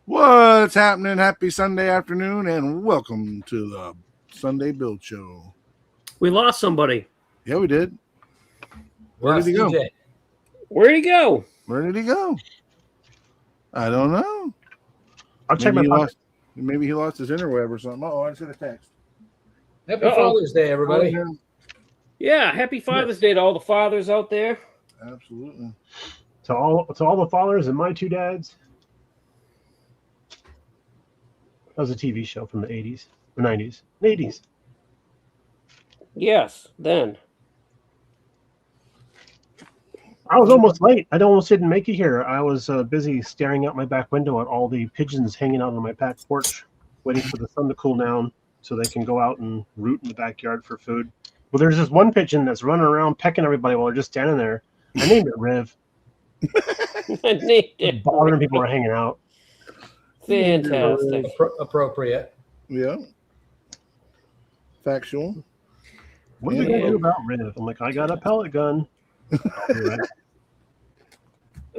What's happening? Happy Sunday afternoon, and welcome to the Sunday Build Show. We lost somebody. Yeah, we did. Where did he go? Where did he go? Where did he go? I don't know. I'll check my pocket. Maybe he lost his interweb or something. Oh, I just got a text. Happy Father's Day, everybody. Yeah, happy Father's Day to all the fathers out there. Absolutely. To all the fathers and my two dads. That was a TV show from the 80s, or 90s, 80s. Yes, then. I was almost late. I almost didn't make it here. I was busy staring out my back window at all the pigeons hanging out on my back porch, waiting for the sun to cool down so they can go out and root in the backyard for food. Well, there's this one pigeon that's running around pecking everybody while they're just standing there. I named it Riv. Bothering people who are hanging out. Fantastic. Appropriate. Yeah. Factual. What are they going to do about Riv? I'm like, I got a pellet gun.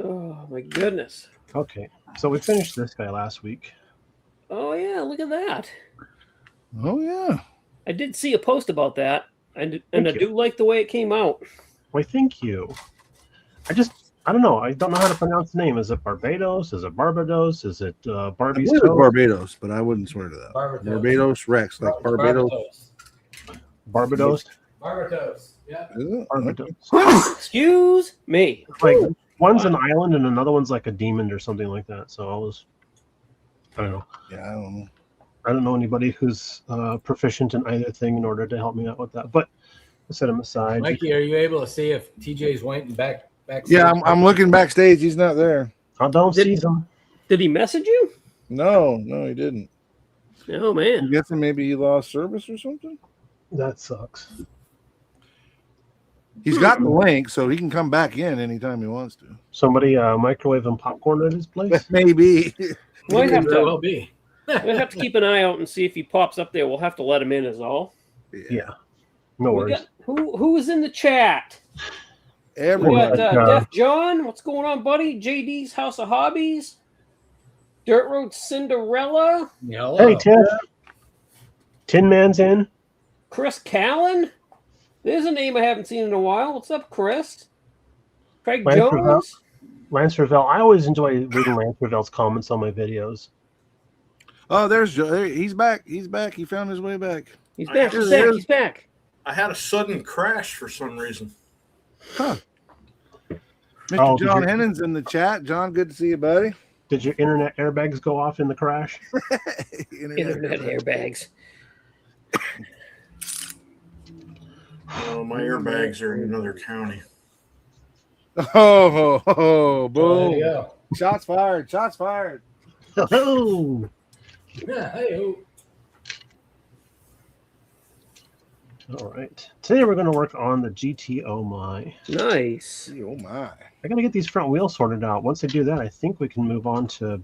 Oh, my goodness. Okay, so we finished this guy last week. Oh, yeah, look at that. Oh, yeah. I did see a post about that, and I do like the way it came out. Why, thank you. I don't know. I don't know how to pronounce the name. Is it Barbados? Is it Barbados? Is it Barbie's It's Toe? Barbados, but I wouldn't swear to that. Barbados Rex, like Barbados. Barbados? Barbados. Yeah. Barbados. Excuse me. Like, one's an island and another one's like a demon or something like that. So I don't know. Yeah, I don't know. I don't know anybody who's proficient in either thing in order to help me out with that. But I set him aside. Mikey, are you able to see if TJ's waiting back? Yeah, I'm looking backstage. He's not there. I don't see them. Did he message you? No, he didn't. Oh, man. I'm guessing maybe he lost service or something. That sucks. He's got the link, so he can come back in anytime he wants to. Somebody microwaving popcorn at his place? Maybe. We'll have Very well be. we'll have to keep an eye out and see if he pops up there. We'll have to let him in is all. Yeah. No worries. Who is in the chat? We Everyone. got Def John. What's going on, buddy? JD's House of Hobbies. Dirt Road Cinderella. Hello. Hey, Tiff. Tin Man's in. Chris Callen. There's a name I haven't seen in a while. What's up, Chris? Craig Jones. Lance Ravel. I always enjoy reading Lance Ravel's comments on my videos. Oh, there's Joe. He's back. He's back. He found his way back. He's back. He's back. I had a sudden crash for some reason. Huh. Mr. John Hennon's in the chat. John, good to see you, buddy. Did your internet airbags go off in the crash? Internet airbags. Oh, my airbags are in another county. Oh, boom. There you go. Shots fired. Shots fired. Oh. Yeah, hey, All right. Today we're going to work on the GTO My. Nice. Oh, my. I got to get these front wheels sorted out. Once I do that, I think we can move on to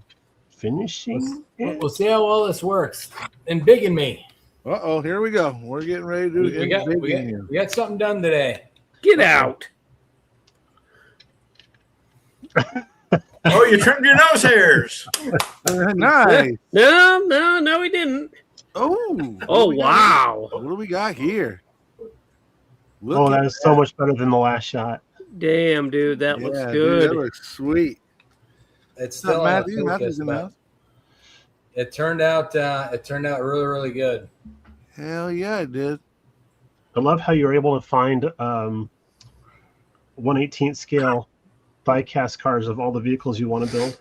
finishing. we'll see how well this works. And Big and me. Uh-oh, here we go. We're getting ready to do it. We got something done today. Get out. Oh, you trimmed your nose hairs. Nice. No, we didn't. Oh, Wow. What do we got here? Oh, that is so much better than the last shot. Damn, dude, that looks Dude, good. that looks sweet. It's Still still Matthew's in the house. It turned out really, really good. Hell yeah, it did. I love how you're able to find 1/18 scale die-cast cars of all the vehicles you want to build.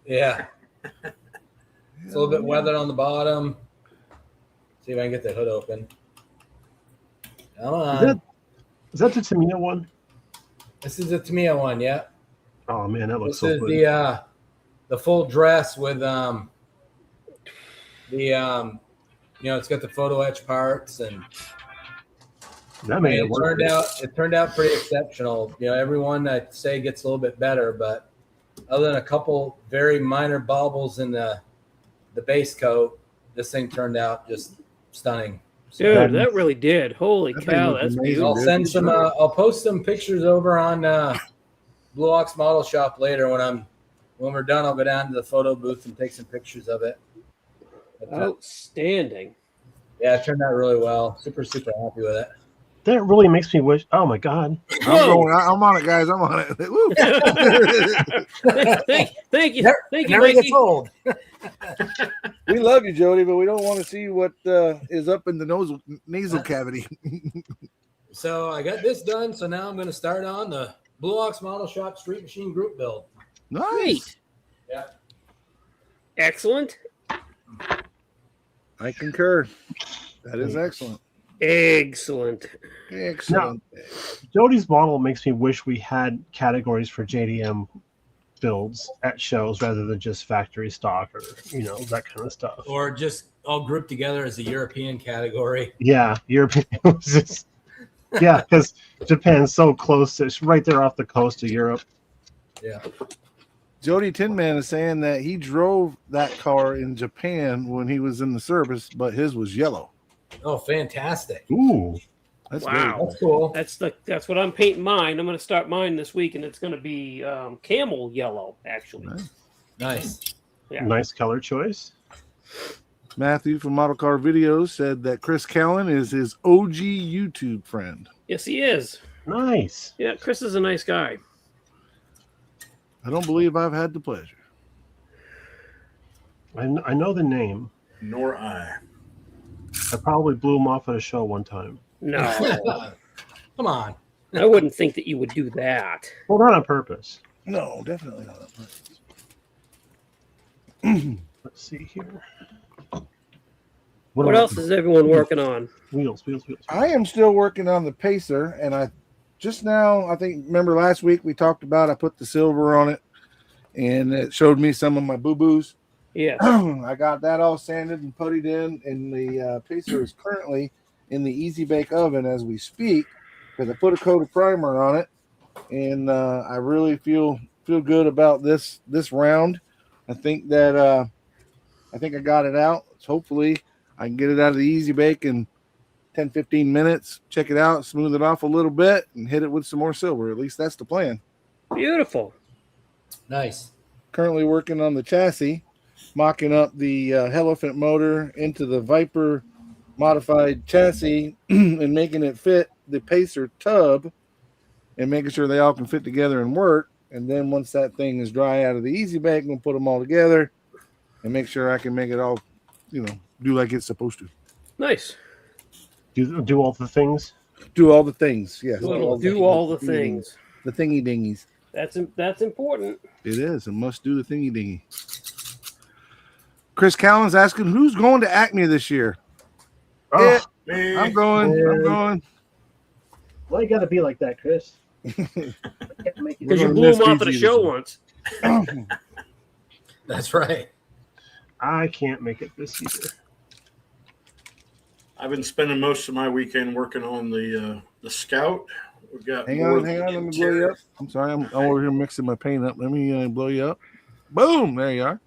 Yeah. It's a little bit weathered on the bottom. See if I can get the hood open. Come on. Is that the Tamiya one? This is the Tamiya one, yeah. Oh man, that looks This so is good. the full dress with it's got the photo etch parts, and That made it work. it turned out pretty exceptional. You know, everyone I'd say gets a little bit better, but other than a couple very minor baubles in the base coat, this thing turned out just stunning. Dude, that really did. Holy That cow, thing that's was amazing. beautiful. I'll send some. I'll post some pictures over on Blue Ox Model Shop later when I'm when we're done, I'll go down to the photo booth and take some pictures of it. But, Outstanding. yeah, it turned out really well. Super happy with it. That really makes me wish. Oh my God! I'm on it, guys. I'm on it. Woo. Thank you, Never Mikey. gets old. We love you, Jody, but we don't want to see what is up in the nasal cavity. So I got this done. So now I'm going to start on the Blue Ox Model Shop Street Machine Group build. Nice. Yeah. Excellent. I concur. That is excellent. Excellent. Excellent. Jody's model makes me wish we had categories for JDM builds at shows rather than just factory stock or that kind of stuff. Or just all grouped together as a European category. Yeah, European. Yeah, because Japan's so close. It's right there off the coast of Europe. Yeah. Jody Tin Man is saying that he drove that car in Japan when he was in the service, but his was yellow. Oh, fantastic. Ooh. That's Wow. That's cool. That's what I'm painting mine. I'm going to start mine this week, and it's going to be camel yellow, actually. Nice. Nice. Yeah. Nice color choice. Matthew from Model Car Videos said that Chris Callen is his OG YouTube friend. Yes, he is. Nice. Yeah, Chris is a nice guy. I don't believe I've had the pleasure. I know the name. Nor I. I probably blew him off at a show one time. No, Come on. I wouldn't think that you would do that. Well, not on purpose. No, definitely not. Let's see here. What else is everyone working on? Wheels. I am still working on the Pacer, and I just now, I think, remember last week we talked about I put the silver on it, and it showed me some of my boo-boos. Yeah. I got that all sanded and puttied in, and the Pacer is currently in the Easy Bake oven as we speak, because I put a coat of primer on it, and I really feel good about this round. I think that I got it out. So hopefully I can get it out of the Easy Bake in 10-15 minutes, check it out, smooth it off a little bit, and hit it with some more silver. At least that's the plan. Beautiful. Nice. Currently working on the chassis, mocking up the Elephant motor into the Viper modified chassis and making it fit the Pacer tub and making sure they all can fit together and work. And then once that thing is dry out of the Easy Bake, I'm going to put them all together and make sure I can make it all, do like it's supposed to. Nice. Do all the things. Do all the things. Yes. Do all the things. The thingy dingies. That's important. It is. It must do the thingy dingy. Chris Callen's asking, who's going to Acme this year? Oh, Me. I'm going. why you got to be like that, Chris? Because you blew him off at a show once. That's right. I can't make it this year. I've been spending most of my weekend working on the Scout. We've got Hang more on. of the Let me blow you interior. up. I'm sorry. I'm over here mixing my paint up. Let me blow you up. Boom. There you are.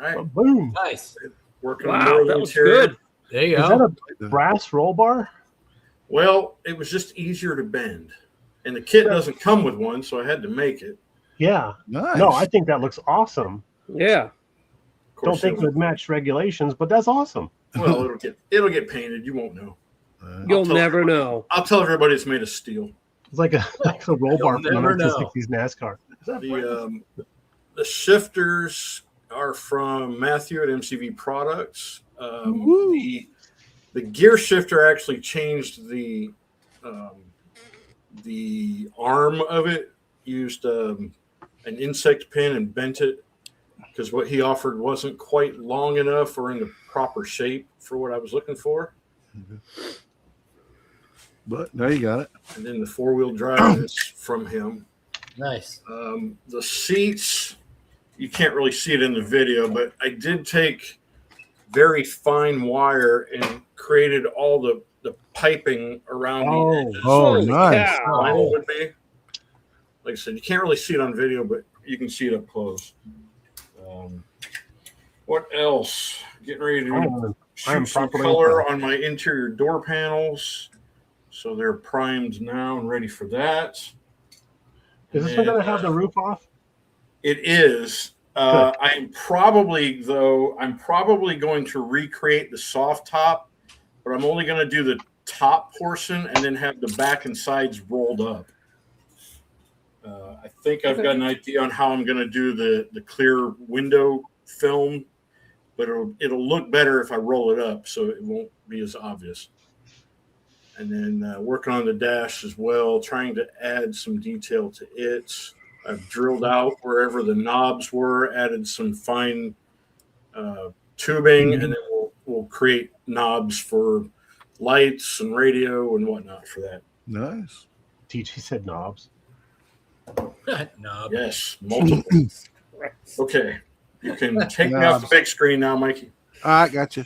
All right. Boom. Nice. Working on Wow, more of that the was interior. good. There you Is go. that a brass roll bar? Well, it was just easier to bend. And the kit doesn't come with one, so I had to make it. Yeah. Nice. No, I think that looks awesome. Yeah. Of Don't course, think it would match regulations, but that's awesome. well, it'll get painted. You won't know. You'll tell never know. I'll tell everybody it's made of steel. It's like a roll bar from the never know. 1960s NASCAR. Is that brand? The shifters are from Matthew at MCV Products. Woo. The gear shifter actually changed the arm of it. Used an insect pin and bent it because what he offered wasn't quite long enough or in the proper shape for what I was looking for. But there you got it. And then the 4-wheel drive is from him. Nice. The seats, you can't really see it in the video, but I did take very fine wire and created all the piping around the edges. Oh, nice. cow. How it would be. Like I said, you can't really see it on video, but you can see it up close. What else? Getting ready to I'm shoot some properly color impressed. on my interior door panels. So they're primed now and ready for that. Is this one going to have the roof off? It is. I'm probably going to recreate the soft top, but I'm only going to do the top portion and then have the back and sides rolled up. I think I've got an idea on how I'm going to do the clear window film, but it'll look better if I roll it up, so it won't be as obvious. And then working on the dash as well, trying to add some detail to it. I've drilled out wherever the knobs were, added some fine tubing, and then we'll create knobs for lights and radio and whatnot for that. Nice. TG said knobs. Knob. Yes, multiple. Okay, you can take me off the big screen now, Mikey. I got you.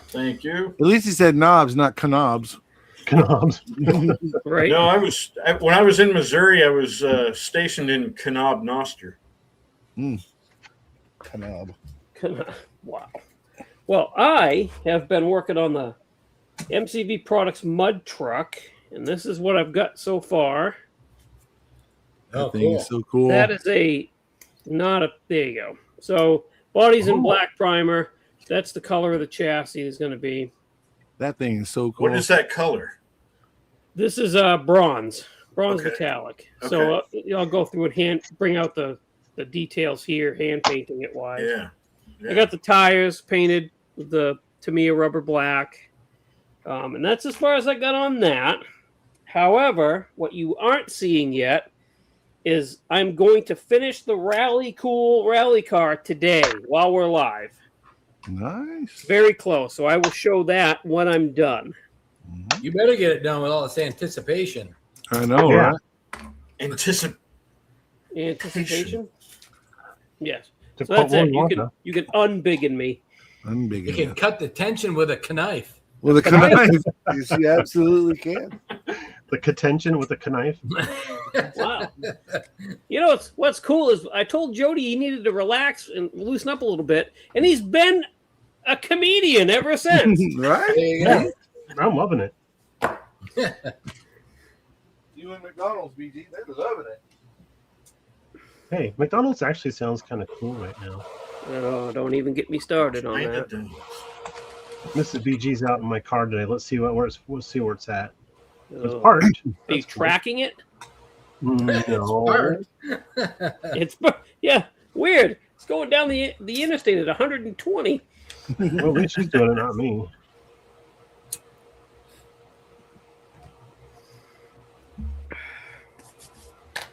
Thank you. At least he said knobs, not knobs. Knobs. Right? No, when I was in Missouri, I was stationed in Kanab Noster. Knob. Wow. Well, I have been working on the MCV Products mud truck, and this is what I've got so far. Oh, That thing cool. is so cool. That is there you go. So body's in black primer. That's the color of the chassis is going to be. That thing is so cool. What is that color? This is bronze Okay. metallic. So I'll go through and bring out the details here, hand painting it wise. Yeah. I got the tires painted with the Tamiya rubber black. And that's as far as I got on that. However, what you aren't seeing yet is I'm going to finish the Rally Cool rally car today while we're live. Nice. Very close. So I will show that when I'm done. You better get it done with all this anticipation. I know, Yeah. right? Anticipation. Anticipation? Yes. To So that's quote it. Willy Wonka. You can unbiggen me. I'm big You can enough. cut the tension with a knife. With a knife. Yes, you absolutely can. The contention with the knife. Wow. You know what's cool is I told Jody he needed to relax and loosen up a little bit, and he's been a comedian ever since. Right? There you Yeah. go. I'm loving it. You and McDonald's, BG, they're loving it. Hey, McDonald's actually sounds kind of cool right now. Oh, don't even get me started on Kinda that. does. Mrs. BG's out in my car today. Let's see where it's at. It's Oh. parked. Are you That's cool. tracking it? No. Parked. It's weird. It's going down the interstate at 120. Well, at least she's doing it, not me.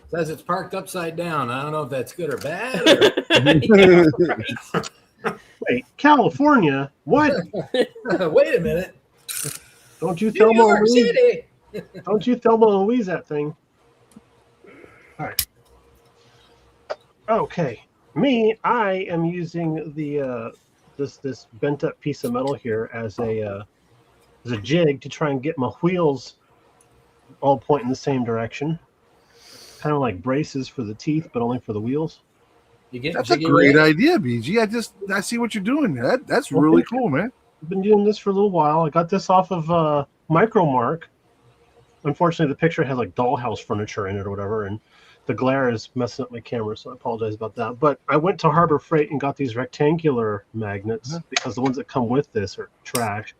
Says it's parked upside down. I don't know if that's good or bad. Yeah, right. Wait, California? What? Wait a minute. Don't you New Thelma York and Louise? City. Don't you Thelma and Louise that thing? All right. Okay. I am using the this bent up piece of metal here as a jig to try and get my wheels all point in the same direction. Kind of like braces for the teeth, but only for the wheels. You get That's a jiggy great with it? idea, BG. I see what you're doing. That's Well, really thank you. cool, man. I've been doing this for a little while. I got this off of Micromark. Unfortunately, the picture has like dollhouse furniture in it or whatever, and the glare is messing up my camera, so I apologize about that. But I went to Harbor Freight and got these rectangular magnets because the ones that come with this are trash.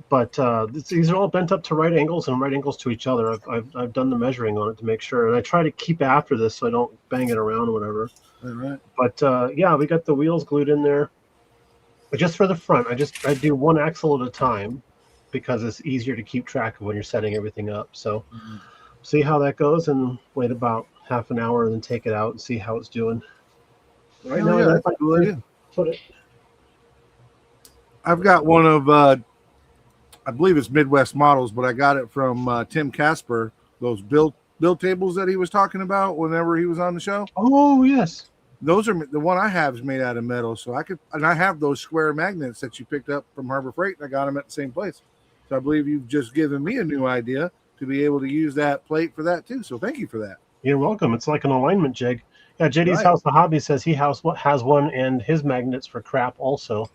But these are all bent up to right angles and right angles to each other. I've done the measuring on it to make sure, and I try to keep after this so I don't bang it around or whatever. All right. But yeah, we got the wheels glued in there. But just for the front, I do one axle at a time because it's easier to keep track of when you're setting everything up. So see how that goes and wait about half an hour and then take it out and see how it's doing. Right now, yeah, that's that's a cool idea. put it. I've got one of, I believe it's Midwest Models, but I got it from Tim Casper. Those build tables that he was talking about whenever he was on the show. Oh yes. Those are the one I have is made out of metal, so I have those square magnets that you picked up from Harbor Freight, and I got them at the same place. So I believe you've just given me a new idea to be able to use that plate for that too. So thank you for that. You're welcome. It's like an alignment jig. Yeah, JD's Right. House of Hobby says he has one and his magnets for crap also.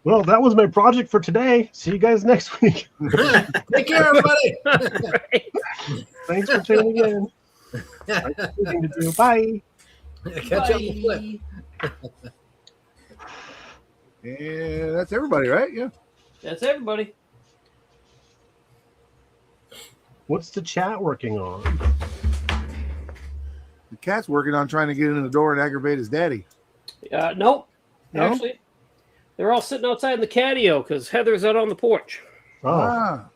Well, that was my project for today. See you guys next week. Take care, everybody. Right. Thanks for tuning in. I got shooting to do. Bye. Catch up with Flip. And that's everybody, right? Yeah. That's everybody. What's the chat working on? The cat's working on trying to get in the door and aggravate his daddy. Nope. No? Actually, they're all sitting outside in the catio because Heather's out on the porch. Oh, Ah.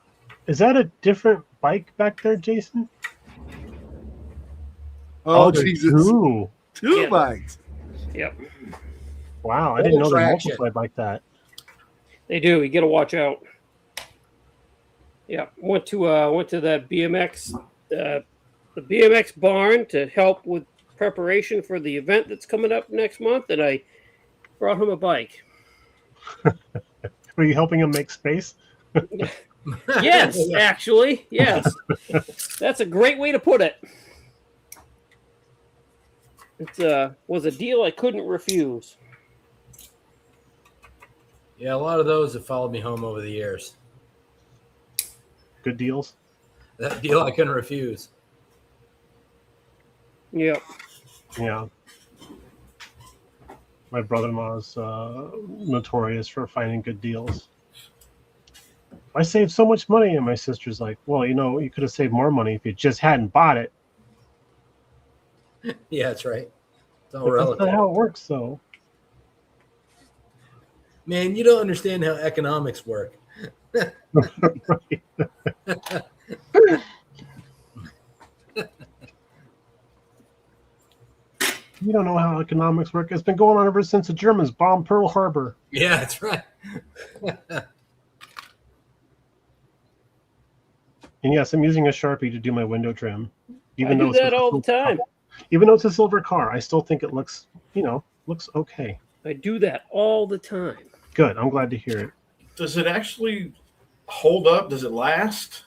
is that a different bike back there, Jason? Oh, there's Jesus. two. Two Yeah. bikes. Yep, Wow, I didn't know they Traction. multiplied like that. they do. You got to watch out. Yeah, went to that BMX, the BMX barn to help with preparation for the event that's coming up next month, and I brought him a bike. Were you helping him make space? Yes, actually, yes. That's a great way to put it. It was a deal I couldn't refuse. Yeah, a lot of those have followed me home over the years. Good deals. That deal I couldn't refuse. Yep. Yeah. My brother-in-law's notorious for finding good deals. I saved so much money, and my sister's like, well, you could have saved more money if you just hadn't bought it. Yeah, that's right. It's all But that's not relative. how it works, though. Man, you don't understand how economics work. Right. You don't know how economics work. It's been going on ever since the Germans bombed Pearl Harbor. Yeah, that's right. And yes, I'm using a Sharpie to do my window trim. I do that all the time. Even though it's a silver car, I still think it looks okay. I do that all the time. Good. I'm glad to hear it. Does it actually hold up? Does it last?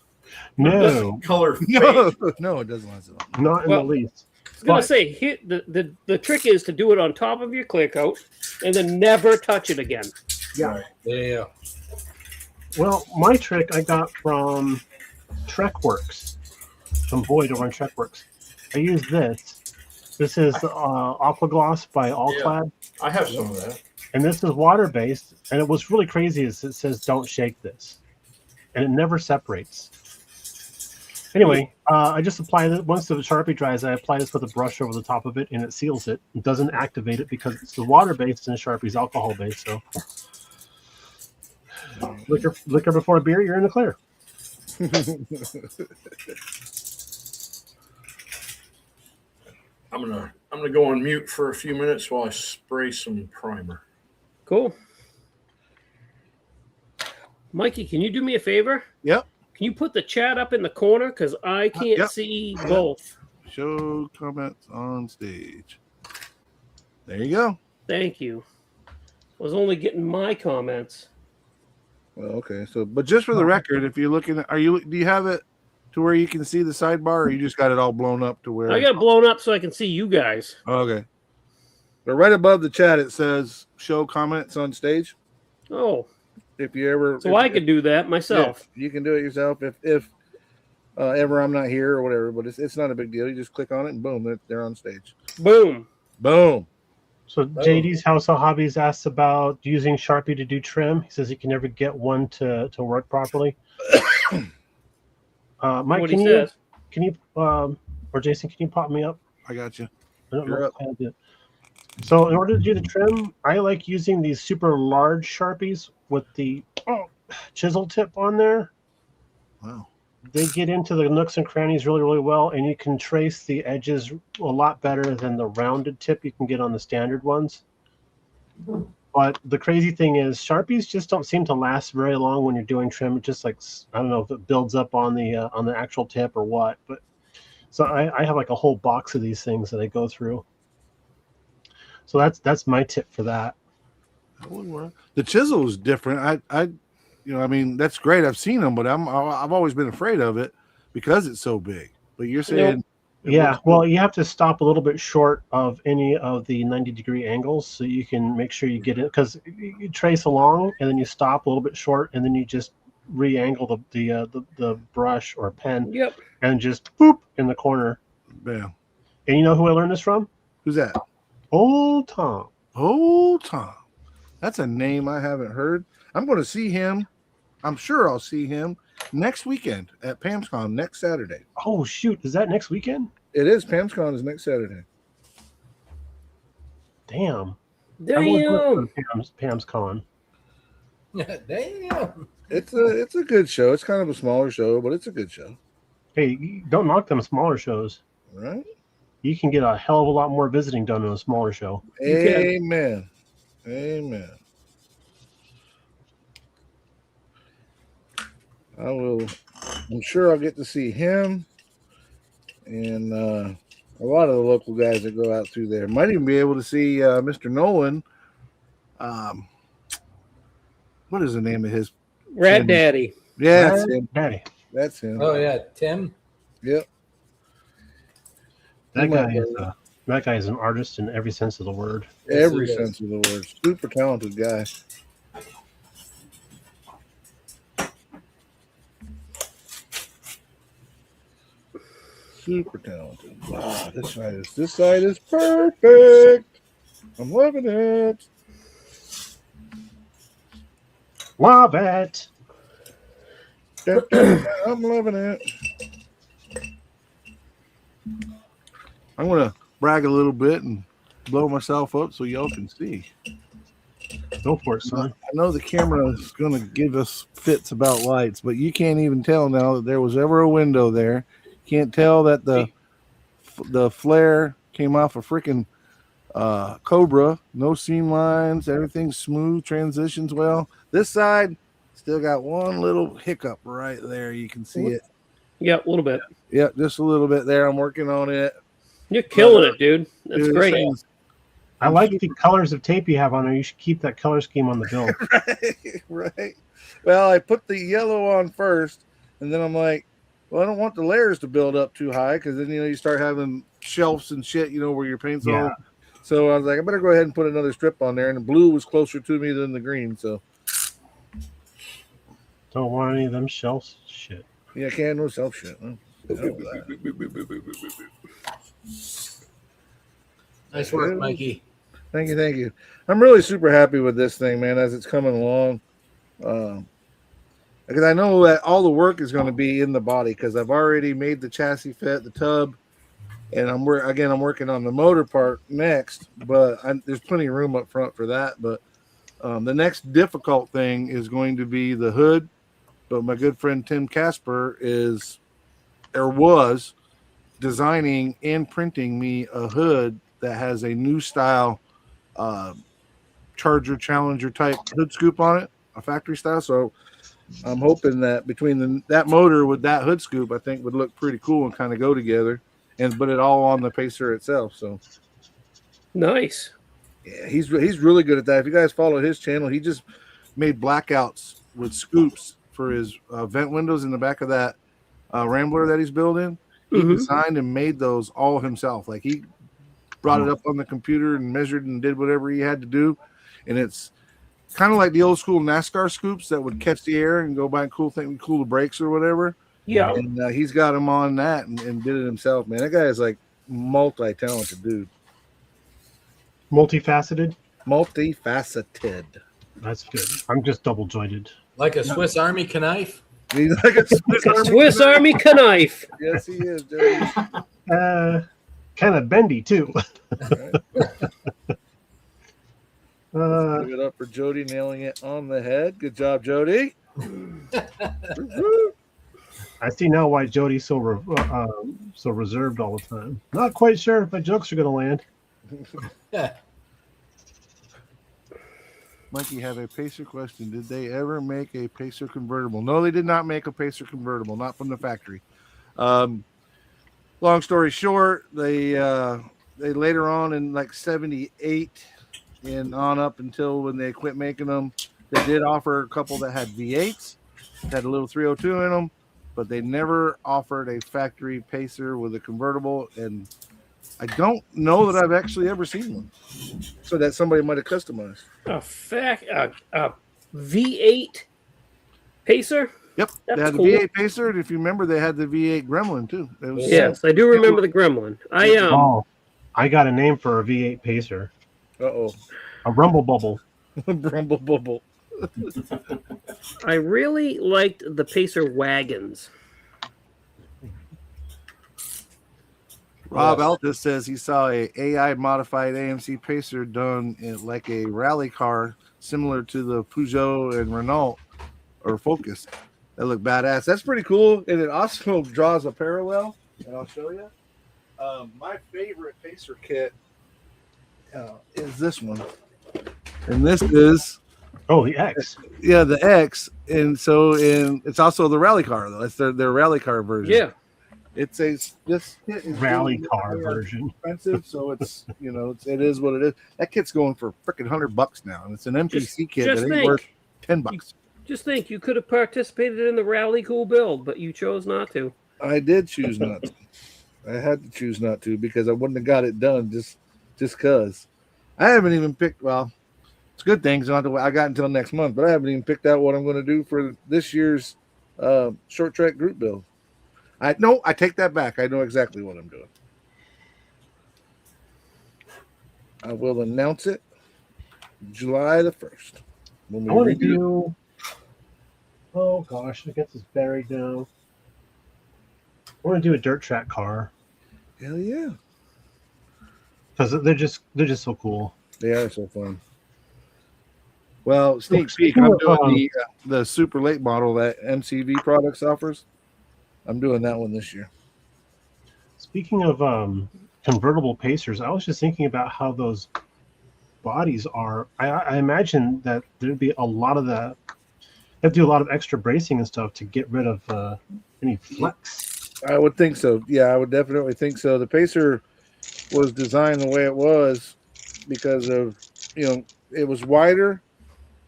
No, Color fade? No, no, it doesn't last that long. not in Well- the least. I was gonna But- say here, the trick is to do it on top of your clear coat and then never touch it again. Yeah. Right. Yeah. Well, my trick I got from TrekWorks, from Boyd over on TrekWorks. I use this. This is Aqua Gloss by Allclad, I have some of that. and this is water based. And what's really crazy is it says don't shake this, and it never separates. Anyway, I just apply it once the Sharpie dries. I apply this with a brush over the top of it, and it seals it. It doesn't activate it because it's the water based and the Sharpie's alcohol based. So, liquor before beer, you're in the clear. I'm gonna go on mute for a few minutes while I spray some primer. Cool. Mikey, can you do me a favor? Yep. Can you put the chat up in the corner because I can't Yep. see both? Show comments on stage. There you go. Thank you. I was only getting my comments. Well, okay. So, but just for the record, if you're looking at, do you have it to where you can see the sidebar, or you just got it all blown up to where? I got it blown up so I can see you guys. Oh, okay. But right above the chat, it says "Show comments on stage." Oh, If you ever, so I could do that myself. Yeah, you can do it yourself if ever I'm not here or whatever. But it's not a big deal. You just click on it and boom, they're on stage. Boom. Boom. So JD's House of Hobbies asks about using Sharpie to do trim. He says he can never get one to work properly. Mike, What can he you says. or Jason, can you pop me up? I got you. I don't You're know up. how to do it. So in order to do the trim, I like using these super large Sharpies with the chisel tip on there. Wow. They get into the nooks and crannies really, really well, and you can trace the edges a lot better than the rounded tip you can get on the standard ones. But the crazy thing is, Sharpies just don't seem to last very long when you're doing trim. It just I don't know if it builds up on the actual tip or what. But so I have like a whole box of these things that I go through. So that's my tip for that. The chisel is different. I mean, that's great. I've seen them, but I've always been afraid of it because it's so big. But you're saying, Yeah, well, you have to stop a little bit short of any of the 90-degree angles so you can make sure you get it, because you trace along and then you stop a little bit short and then you just re-angle the brush or pen Yep. and just boop in the corner. Bam. And you know who I learned this from? Who's that? Old Tom. Old Tom. That's a name I haven't heard. I'm going to see him. I'm sure I'll see him next weekend at PamsCon next Saturday. Oh, shoot. Is that next weekend? It is. PamsCon is next Saturday. Damn. Damn. Pam's Con. Damn. It's a good show. It's kind of a smaller show, but it's a good show. Hey, don't knock them smaller shows. Right? You can get a hell of a lot more visiting done in a smaller show. Amen. Amen. I'm sure I'll get to see him and a lot of the local guys that go out through there. Might even be able to see Mr. Nolan. What is the name of his? Rad Daddy. Yeah, that's him. Daddy. That's him. Oh yeah, Tim. Yep. That guy is an artist in every sense of the word. Every Yes, he is. sense of the word. Super talented guy. Super talented. Wow, this side is perfect. I'm loving it. Love it. I'm loving it. I'm gonna brag a little bit and blow myself up so y'all can see. Go for it, son. I know the camera is gonna give us fits about lights, but you can't even tell now that there was ever a window there. Can't tell that the flare came off a freaking Cobra. No seam lines. Everything's smooth. Transitions well. This side still got one little hiccup right there. You can see it. Yep, a little bit. Yeah, just a little bit there. I'm working on it. You're killing it, dude. That's Dude, this great. thing's- I like the colors of tape you have on there. You should keep that color scheme on the bill. right. Well, I put the yellow on first, and then I'm like, well, I don't want the layers to build up too high because then you start having shelves and shit, where your paint's all. Yeah. So I was like, I better go ahead and put another strip on there, and the blue was closer to me than the green. So Don't want any of them shells. Shit. yeah, can't no self shit. Huh? Nice work, Mikey. Thank you. I'm really super happy with this thing, man, as it's coming along. Because I know that all the work is going to be in the body because I've already made the chassis fit, the tub, and I'm working on the motor part next. But there's plenty of room up front for that. But the next difficult thing is going to be the hood. But my good friend Tim Casper was designing and printing me a hood that has a new style Charger Challenger type hood scoop on it, a factory style. So I'm hoping that between that motor with that hood scoop, I think would look pretty cool and kind of go together, but it all on the Pacer itself. So Nice. yeah, he's really good at that. If you guys follow his channel, he just made blackouts with scoops for his vent windows in the back of that Rambler that he's building. He Mhm. designed and made those all himself. Like he brought it up on the computer and measured and did whatever he had to do. And it's kind of like the old school NASCAR scoops that would catch the air and go by and cool the brakes or whatever. Yeah. And he's got him on that and did it himself, man. That guy is like multi-talented dude. Multifaceted. Multifaceted. That's good. I'm just double jointed. Like a Swiss Army knife. He's like a Swiss Army knife. Yes, he is, Jody. Kind of bendy too. Give it up for Jody nailing it on the head. Good job, Jody. I see now why Jody's so reserved all the time. Not quite sure if my jokes are going to land. Mikey, have a Pacer question. Did they ever make a Pacer convertible? No, they did not make a Pacer convertible, not from the factory. Long story short, they later on in like 78 and on up until when they quit making them, they did offer a couple that had V8s, had a little 302 in them, but they never offered a factory Pacer with a convertible. And I don't know that I've actually ever seen one. So that somebody might have customized. A V8 Pacer. Yep, That's they had cool. the V8 Pacer, and if you remember, they had the V8 Gremlin too. It was Yes, I do remember the Gremlin. Oh, I got a name for a V8 Pacer. Uh-oh. A Rumble Bubble. Brumble bubble. I really liked the Pacer wagons. Rob Altus says he saw a AI modified AMC Pacer done in like a rally car, similar to the Peugeot and Renault or Focus. That looked badass. That's pretty cool, and it also draws a parallel. And I'll show you. My favorite Pacer kit is this one, and this is Oh, the X. the X, and it's also the rally car though. It's their rally car version. Yeah. It's this kit is Rally really car version. expensive, so it's it is what it is. That kit's going for freaking $100 now, and it's an MPC kit Just that ain't worth think. $10. Just think, you could have participated in the Rally Cool build, but you chose not to. I did choose not to. I had to choose not to because I wouldn't have got it done just because. I haven't even picked. Well, it's a good thing. I got until next month, but I haven't even picked out what I'm going to do for this year's short track group build. I take that back. I know exactly what I'm doing. I will announce it July the 1st. When I want to redo it. do. Oh gosh, I guess it's buried now. I want to do a dirt track car Hell yeah. because they're just so cool. They are so fun. Well, sneak peek. speaking I'm of, doing the super late model that MCV Products offers. I'm doing that one this year. Speaking of convertible Pacers, I was just thinking about how those bodies are. I imagine that there'd be a lot of that. They have to do a lot of extra bracing and stuff to get rid of any flex. I would think so. Yeah, I would definitely think so. The Pacer was designed the way it was because of it was wider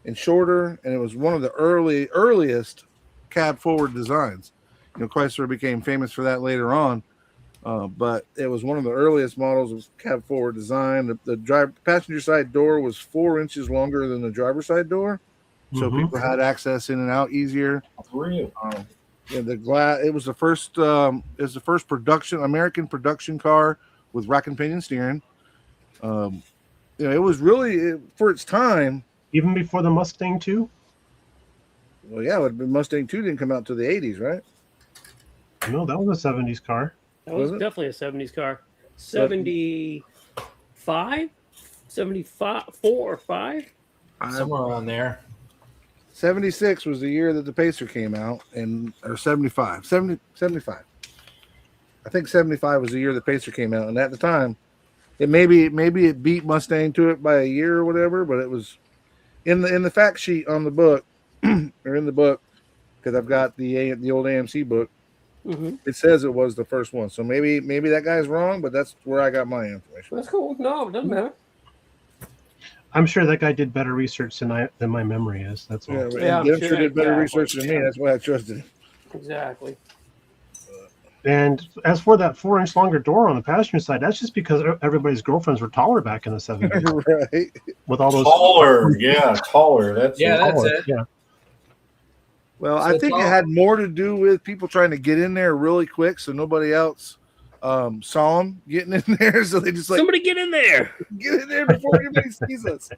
and shorter, and it was one of the earliest cab forward designs. Chrysler became famous for that later on, but it was one of the earliest models of cab forward design. The passenger side door was 4 inches longer than the driver's side door, so people had access in and out easier. Really? The glass. It was the first. It was the first American production car with rack and pinion steering. It was really for its time. Even before the Mustang 2? Well, yeah, but Mustang 2 didn't come out to the 80s, right? No, that was a 70s car. That was Was it? definitely a 70s car. 75? 75? 4 or 5? Somewhere around there. 76 was the year that the Pacer came out, or 75. 75. I think 75 was the year the Pacer came out, and at the time, maybe it beat Mustang to it by a year or whatever, but it was in the fact sheet on the book, or in the book, because I've got the old AMC book. Mm-hmm. It says it was the first one, so maybe that guy's wrong, but that's where I got my information. That's cool. No, it doesn't matter. I'm sure that guy did better research than my memory is. That's all. Yeah, I'm Jim sure sure did better that- research than me. That's why I trusted him. Exactly. And as for that 4-inch longer door on the passenger side, that's just because everybody's girlfriends were taller back in the 70s Right. with all those Taller. That's taller. it. Yeah. Well, So I think it tall. had more to do with people trying to get in there really quick, so nobody else saw them getting in there. So they just Somebody get in there. get in there before anybody sees us.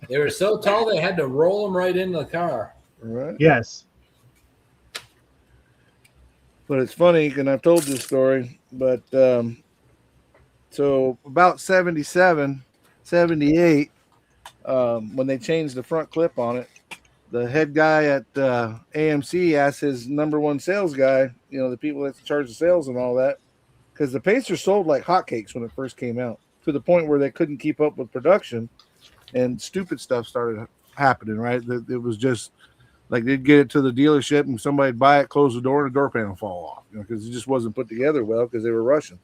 They were so tall they had to roll them right into the car. Right. Yes. But it's funny, and I've told this story, but so about 77, 78, when they changed the front clip on it, the head guy at AMC asked his number one sales guy, the people that charge the sales and all that, because the Pacer sold like hotcakes when it first came out, to the point where they couldn't keep up with production, and stupid stuff started happening, right? It was just like they'd get it to the dealership and somebody'd buy it, close the door, and the door panel fall off, because it just wasn't put together well because they were rushing.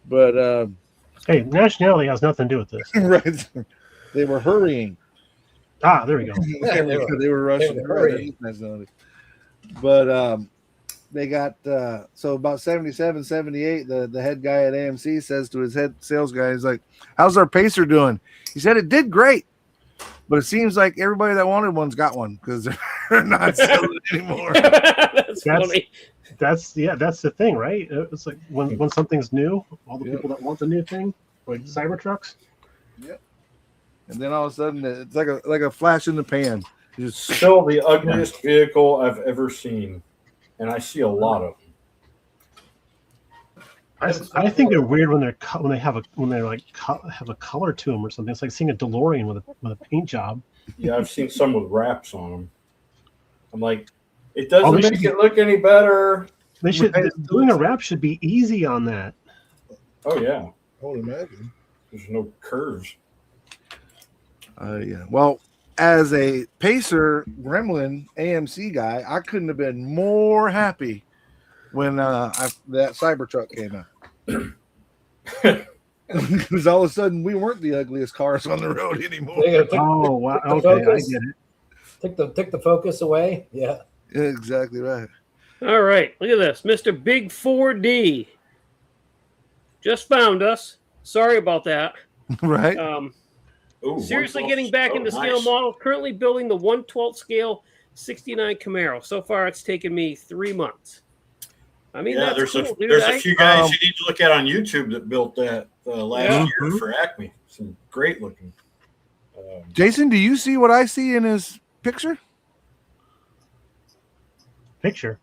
But Hey, nationality has nothing to do with this. right, they were hurrying. There we go. They were rushing. They were hurrying. But they got so about 77, 78, the head guy at AMC says to his head sales guy, he's like, "How's our Pacer doing?" He said it did great, but it seems like everybody that wanted one's got one because not selling anymore. That's funny. That's the thing, right? It's like when something's new, all the Yep. people that want the new thing, like Cybertrucks. Yep. And then all of a sudden, it's like a flash in the pan. Just Still the ugliest vehicle I've ever seen, and I see a lot of them. I think they're weird when they have a color to them or something. It's like seeing a DeLorean with a paint job. Yeah, I've seen some with wraps on them. I'm like, it doesn't they make should it look any better. They should doing a wrap should be easy on that. Oh yeah, I would imagine. there's no curves. Yeah. Well, as a Pacer Gremlin AMC guy, I couldn't have been more happy when that Cybertruck came out. Because all of a sudden we weren't the ugliest cars on the road anymore. They gotta Oh wow! the Okay, I focus. get it. take the focus away. Yeah. Yeah, exactly right. All right, look at this. Mr. Big 4D just found us. Sorry about that. Right. Ooh, Seriously 112. getting back Oh, into nice. scale model. Currently building the 1/12 scale 69 Camaro. So far, it's taken me 3 months. I mean, Yeah, that's there's cool, dude. there's a few guys Um, you need to look at on YouTube that built that last Yeah. year for Acme. Some great looking. Jason, do you see what I see in his picture? Picture.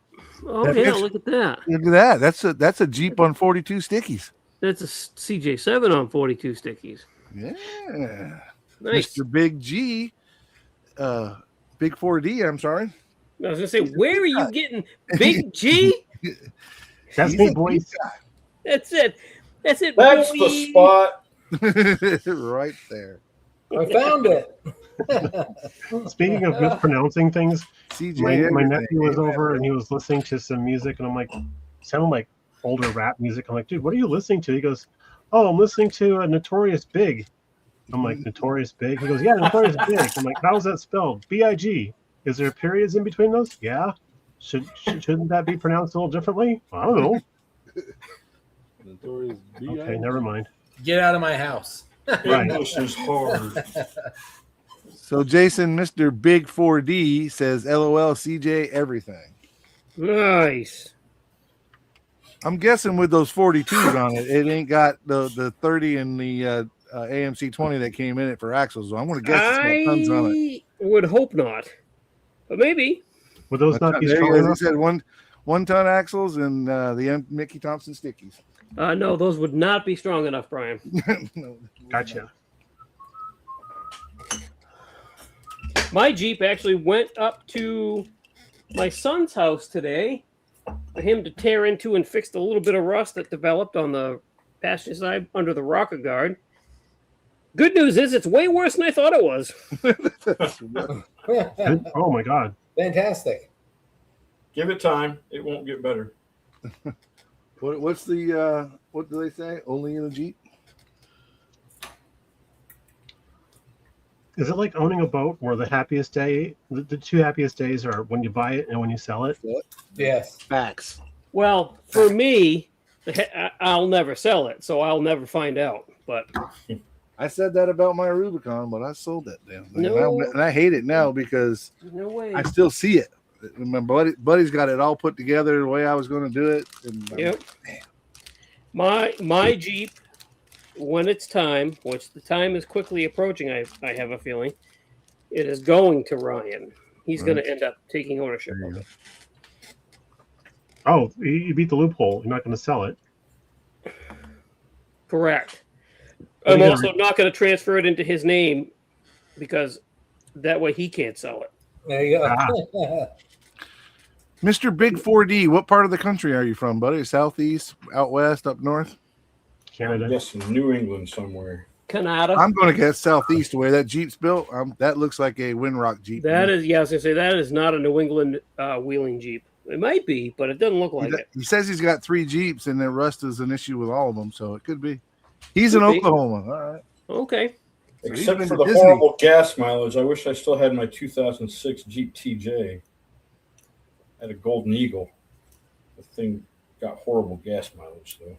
Oh That yeah, picture- look at that. Look at that. That's a Jeep on 42 stickies. That's a CJ7 on 42 stickies. Yeah. Nice. Mr. Big G, Big 4D, I'm sorry. I was gonna say, where are you getting Big G? That's He's me, a boys. That's it. That's it. That's boy. the spot. right there. I found it. Speaking of mispronouncing things, CJ, my everything. nephew was over and he was listening to some music, and I'm like, sounded like older rap music. I'm like, dude, what are you listening to? He goes, oh, I'm listening to Notorious Big. I'm like, Notorious Big? He goes, yeah, Notorious Big. I'm like, how's that spelled? B-I-G. Is there periods in between those? Yeah. Shouldn't that be pronounced a little differently? I don't know. Notorious Okay, never mind. Get out of my house. Right. English is hard. So Jason, Mr. Big 4D says, LOL, CJ, everything. Nice. I'm guessing with those 42s on it, it ain't got the 30 and the AMC 20 that came in it for axles. So I'm going to guess it's got tons on it. I would hope not, but maybe. Would those not be There strong you go. He enough? said one ton axles and the Mickey Thompson stickies. No, those would not be strong enough, Brian. No. Gotcha. My Jeep actually went up to my son's house today for him to tear into and fix the little bit of rust that developed on the passenger side under the rocker guard. Good news is it's way worse than I thought it was. Oh my God. Fantastic. Give it time; it won't get better. What's the what do they say? Only in a Jeep? Is it like owning a boat where the happiest day, the two happiest days are when you buy it and when you sell it? Yes. Facts. Well, for me, I'll never sell it, so I'll never find out. But I said that about my Rubicon, but I sold that damn thing. No. And I hate it now because no way. I still see it. My buddy's got it all put together the way I was going to do it. And Yep. My Jeep, when it's time, which the time is quickly approaching, I have a feeling, it is going to Ryan. He's going to end up taking ownership of it. Oh, you beat the loophole. You're not going to sell it. Correct. What are I'm you also not going to transfer it into his name because that way he can't sell it. There you go. Ah. Mr. Big 4D, what part of the country are you from, buddy? Southeast, out west, up north? Canada. I'm guessing New England somewhere. Canada. I'm going to guess southeast. The way that Jeep's built, that looks like a Windrock Jeep. That is, yeah, I was going to say, that is not a New England wheeling Jeep. It might be, but it doesn't look like it. He says he's got 3 Jeeps, and the rust is an issue with all of them, so it could be. He's in Could be. Oklahoma. All right. Okay. So he's Except been for to the Disney. horrible gas mileage, I wish I still had my 2006 Jeep TJ. I had a Golden Eagle. The thing got horrible gas mileage, though.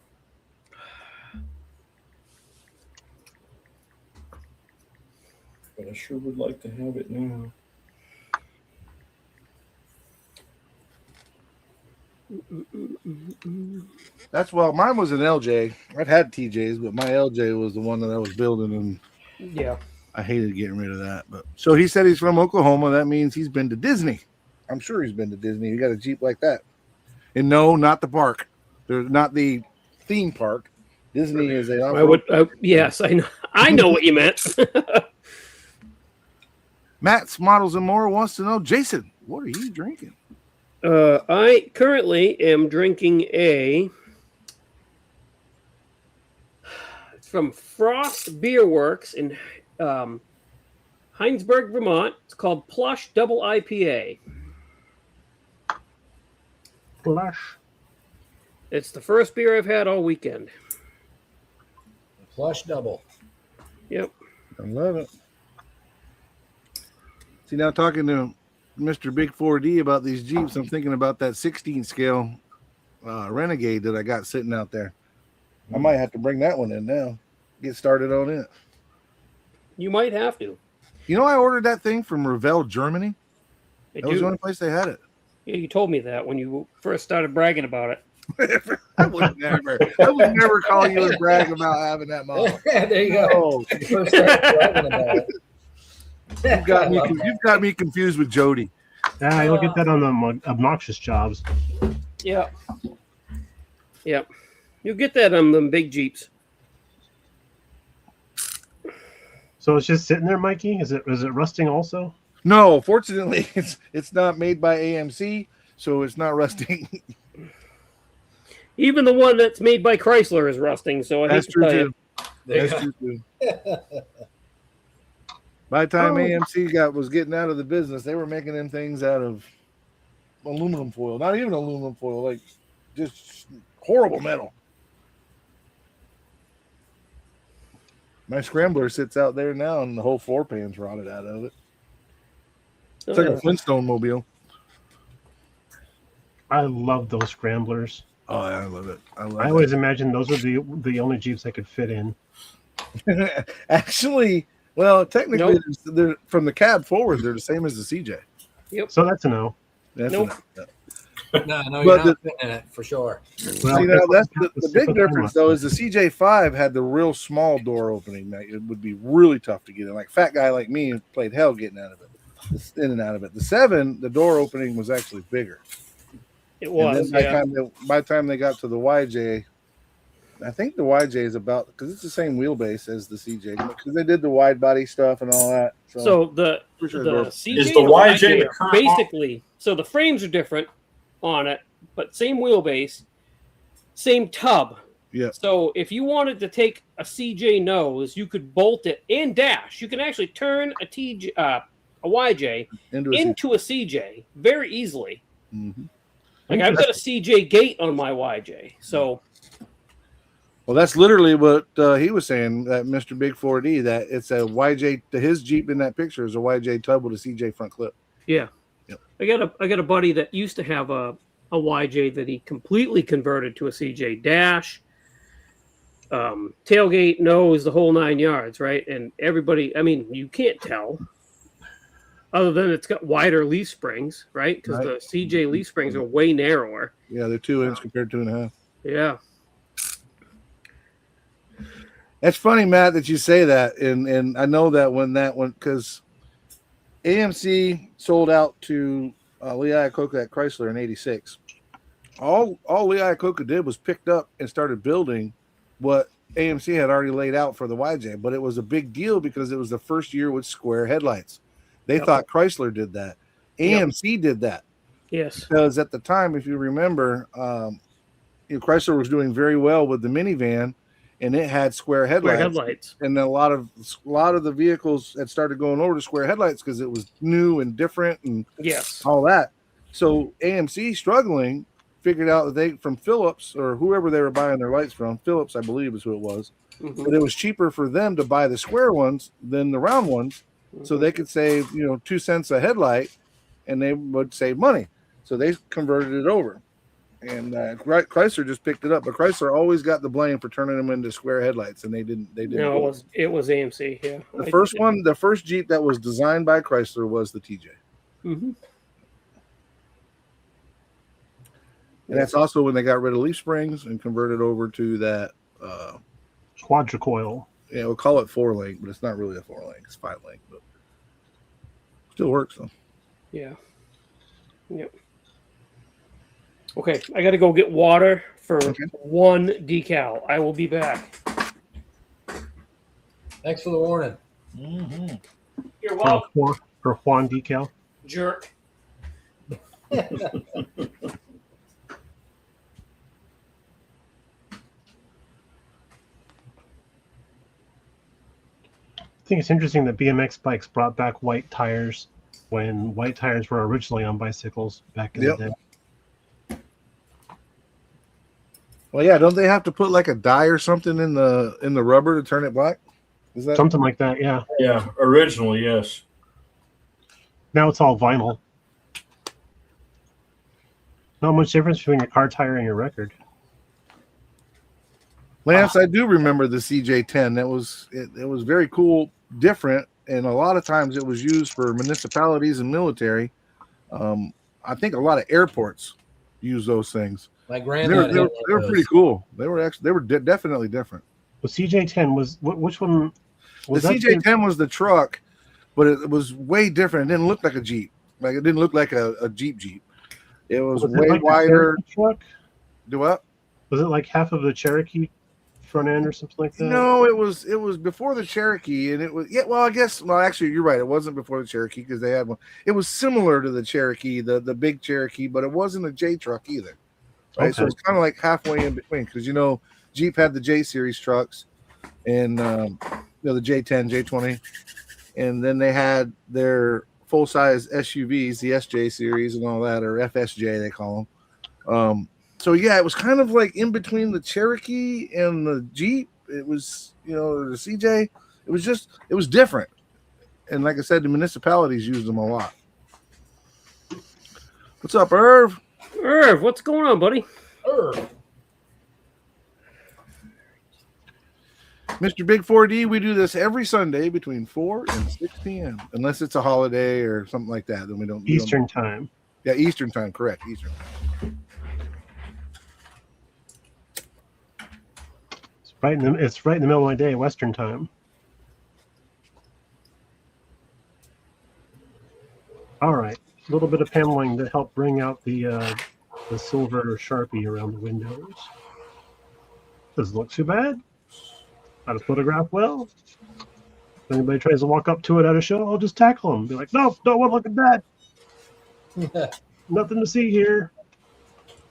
But I sure would like to have it now. That's well, mine was an LJ. I've had TJs, but my LJ was the one that I was building, and Yeah. I hated getting rid of that. But so he said he's from Oklahoma. That means he's been to Disney. I'm sure he's been to Disney. He got a Jeep like that. And no, not the park. There's not the theme park. Disney is a. I would. Yes, I know. I know what you meant. Matt's Models and More wants to know, Jason, what are you drinking? I currently am drinking it's from Frost Beer Works in Heinsberg, Vermont. It's called Plush Double IPA. Flush. It's the first beer I've had all weekend. Plush double. Yep. I love it. See, now talking to Mr. Big 4D about these Jeeps, I'm thinking about that 16 scale Renegade that I got sitting out there. I might have to bring that one in now. Get started on it. You might have to. You know, I ordered that thing from Revell, Germany. I That was the do. only place they had it. Yeah, you told me that when you first started bragging about it. I would never call you and brag about having that model. There you go. Oh, First time bragging about it. you've got me confused with Jody. Yeah, you'll get that on the obnoxious jobs. Yep. Yep. You'll get that on them big Jeeps. So it's just sitting there, Mikey? Is it rusting also? No, fortunately, it's not made by AMC, so it's not rusting. Even the one that's made by Chrysler is rusting, so I hate That's to true tell too. you. There you That's go. true too. By the time AMC was getting out of the business, they were making them things out of aluminum foil. Not even aluminum foil, like just horrible metal. My scrambler sits out there now, and the whole floor pan's rotted out of it. It's like a Flintstone mobile. I love those scramblers. Oh, yeah, I love it. I love I always imagined those are the only Jeeps I could fit in. it. Actually, well, technically, Nope. they're from the cab forward. They're the same as the CJ. So that's a no. That's Nope. No, But you're not fitting in it for sure. Well, See, now that's the that's big the difference, though, is the CJ5 had the real small door opening. That it would be really tough to get in. Like fat guy like me played hell getting out of it, in and out of it. The 7, the door opening was actually bigger. It And was, then yeah. by the time they got to the YJ, I think the YJ is about, because it's the same wheelbase as the CJ, because they did the wide body stuff and all that. So the For sure, the door- CJ Is the and YJ the are current basically, so the frames are different on it, but same wheelbase, same tub. Yeah. So if you wanted to take a CJ nose, you could bolt it and dash. You can actually turn a YJ into a CJ very easily. Mhm. Like I've got a CJ gate on my YJ, so Well, that's literally what he was saying, that Mr. Big 4D, that it's a YJ, his Jeep in that picture is a YJ tub with a CJ front clip. yeah. Yep. I got a buddy that used to have a YJ that he completely converted to a CJ dash, tailgate, nose, the whole 9 yards, right? And everybody, I mean, you can't tell, other than it's got wider leaf springs, right? Because Right. the CJ leaf springs are way narrower. Yeah, they're 2 inch compared to 2.5. Yeah. That's funny, Matt, that you say that, and I know that when that one, because AMC sold out to Lee Iacocca at Chrysler in '86. All Lee Iacocca did was picked up and started building what AMC had already laid out for the YJ, but it was a big deal because it was the first year with square headlights. They Yep. thought Chrysler did that. AMC did that Yes. because at the time, if you remember, Chrysler was doing very well with the minivan, and it had square Square headlights. headlights. And then a lot of the vehicles had started going over to square headlights because it was new and different and Yes. all that. So AMC, struggling, figured out that they, from Philips or whoever they were buying their lights from, Philips I believe is who it was, Mhm. but it was cheaper for them to buy the square ones than the round ones, so they could save 2 cents a headlight, and they would save money. So they converted it over, and Chrysler just picked it up. But Chrysler always got the blame for turning them into square headlights, and they didn't. No, it was AMC. Yeah. The first Jeep that was designed by Chrysler was the TJ. Mm-hmm. And that's also when they got rid of leaf springs and converted over to that. Quadricoil. Yeah, we'll call it 4-link, but it's not really a 4-link. It's 5-link, but still works though. Yeah. Yep. Okay, I got to go get water for one decal. I will be back. Thanks for the warning. Mm-hmm. You're welcome, For Juan decal. jerk. I think it's interesting that BMX bikes brought back white tires when white tires were originally on bicycles back in Yep. the day. Well, yeah, don't they have to put like a dye or something in the rubber to turn it black? Is that Something like that, yeah. Yeah, originally, yes. Now it's all vinyl. Not much difference between your car tire and your record. Lance? I do remember the CJ10. It was very cool, different, and a lot of times it was used for municipalities and military. I think a lot of airports use those things. My They granddad. were pretty cool. They were definitely different. The CJ10 was which one? The Was that CJ10 was the truck, but it was way different. It didn't look like a Jeep. Like it didn't look like a Jeep. It was it way like the wider. Cherokee truck? Do what? Was it like half of the Cherokee front end or something like that? No, it was before the Cherokee, and it was actually you're right. It wasn't before the Cherokee because they had one. It was similar to the Cherokee, the big Cherokee, but it wasn't a J truck either. Right, so Okay. it's kind of like halfway in between because Jeep had the J series trucks, and the J10, J20, and then they had their full size SUVs, the SJ series, and all that, or FSJ they call them. So yeah, it was kind of like in between the Cherokee and the Jeep. It was, the CJ. It was different. And like I said, the municipalities used them a lot. What's up, Irv? Irv, what's going on, buddy? Mr. Big 4D, we do this every Sunday between 4 and 6 p.m. Unless it's a holiday or something like that. Then we don't. Eastern time. Yeah, Eastern time. Correct. Eastern time. It's right in the middle of my day, Western time. All right, a little bit of paneling to help bring out the silver Sharpie around the windows. Doesn't look too bad. Got to photograph well. If anybody tries to walk up to it at a show, I'll just tackle them. Be like, no, don't want to look at that. Nothing to see here.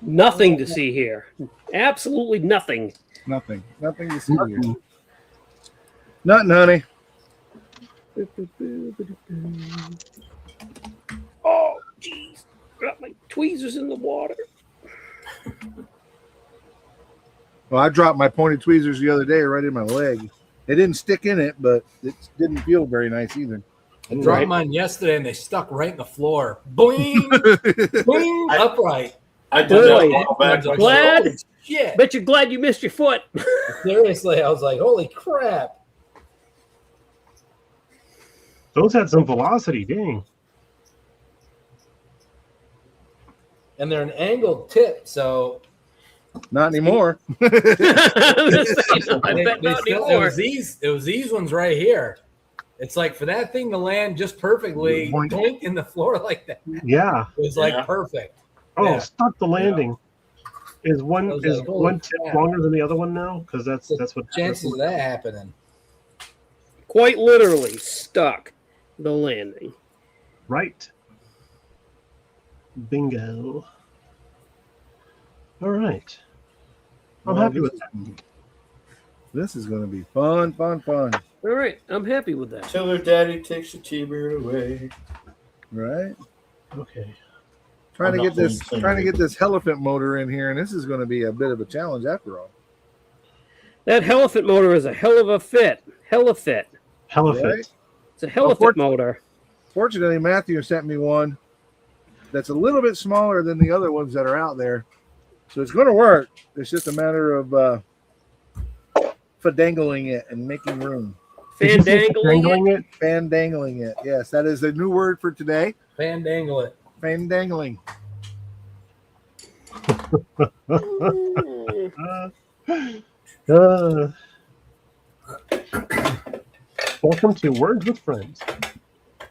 Nothing to see here. Absolutely nothing. Nothing to see here. Nothing, honey. Oh, jeez. Got my tweezers in the water. Well, I dropped my pointed tweezers the other day right in my leg. It didn't stick in it, but it didn't feel very nice either. I dropped mine yesterday and they stuck right in the floor. Boing! Boing! Upright. I did that a Boy, while back. I'm glad. Holy shit. Bet you're glad you missed your foot. Seriously, I was like, holy crap. Those had some velocity, dang. And they're an angled tip, so Not anymore. I they, bet not it anymore. was these ones right here. It's like for that thing to land just perfectly Boink. boink in the floor like that. It Yeah. was like Yeah. perfect. Oh, Yeah. stuck the landing. Is one I was is like, holy one tip crap. longer than the other one now? Because that's what Chances of that happening. Quite literally stuck the landing. Right. Bingo. All right. I'm happy with that. This is going to be fun. All right, I'm happy with that. Till her daddy takes the T-bird away. Right? Okay. Trying I'm to not get this elephant motor in here, and this is going to be a bit of a challenge after all. That Helifit motor is a hell of a fit. Hella fit. Hella Right? fit. It's a Helifit motor. Fortunately, Matthew sent me one that's a little bit smaller than the other ones that are out there. So it's going to work. It's just a matter of fandangling it and making room. Did you say Fandangling it. Fandangling it. Yes, that is the new word for today. Fandangle it. Fandangling. Welcome to Words with Friends.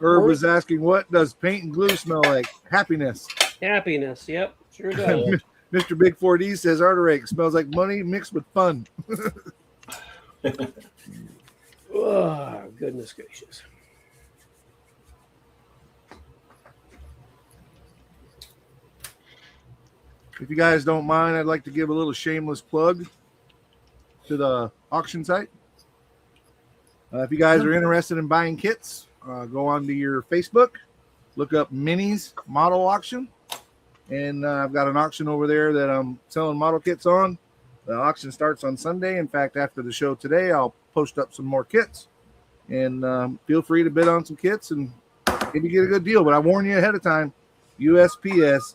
Herb was asking, what does paint and glue smell like? Happiness. Happiness. Yep, sure does. Mr. Big 4D says Arterake smells like money mixed with fun. Oh, goodness gracious. If you guys don't mind, I'd like to give a little shameless plug to the auction site. If you guys are interested in buying kits, go onto your Facebook, look up Minis Model Auction, and I've got an auction over there that I'm selling model kits on. The auction starts on Sunday. In fact, after the show today, I'll post up some more kits, and feel free to bid on some kits and maybe get a good deal. But I warn you ahead of time, USPS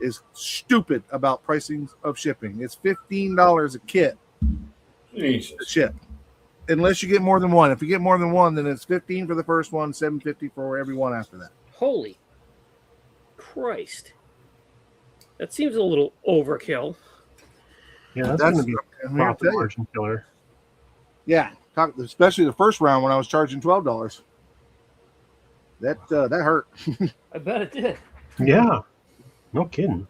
is stupid about pricing of shipping. It's $15 a kit to Jesus. ship, unless you get more than one. If you get more than one, then it's $15 for the first one, $7.50 for every one after that. Holy Christ. That seems a little overkill. Yeah, that's going to be I'm a here to profit tell you. margin killer. Yeah, especially the first round when I was charging $12. That hurt. I bet it did. Yeah, no kidding.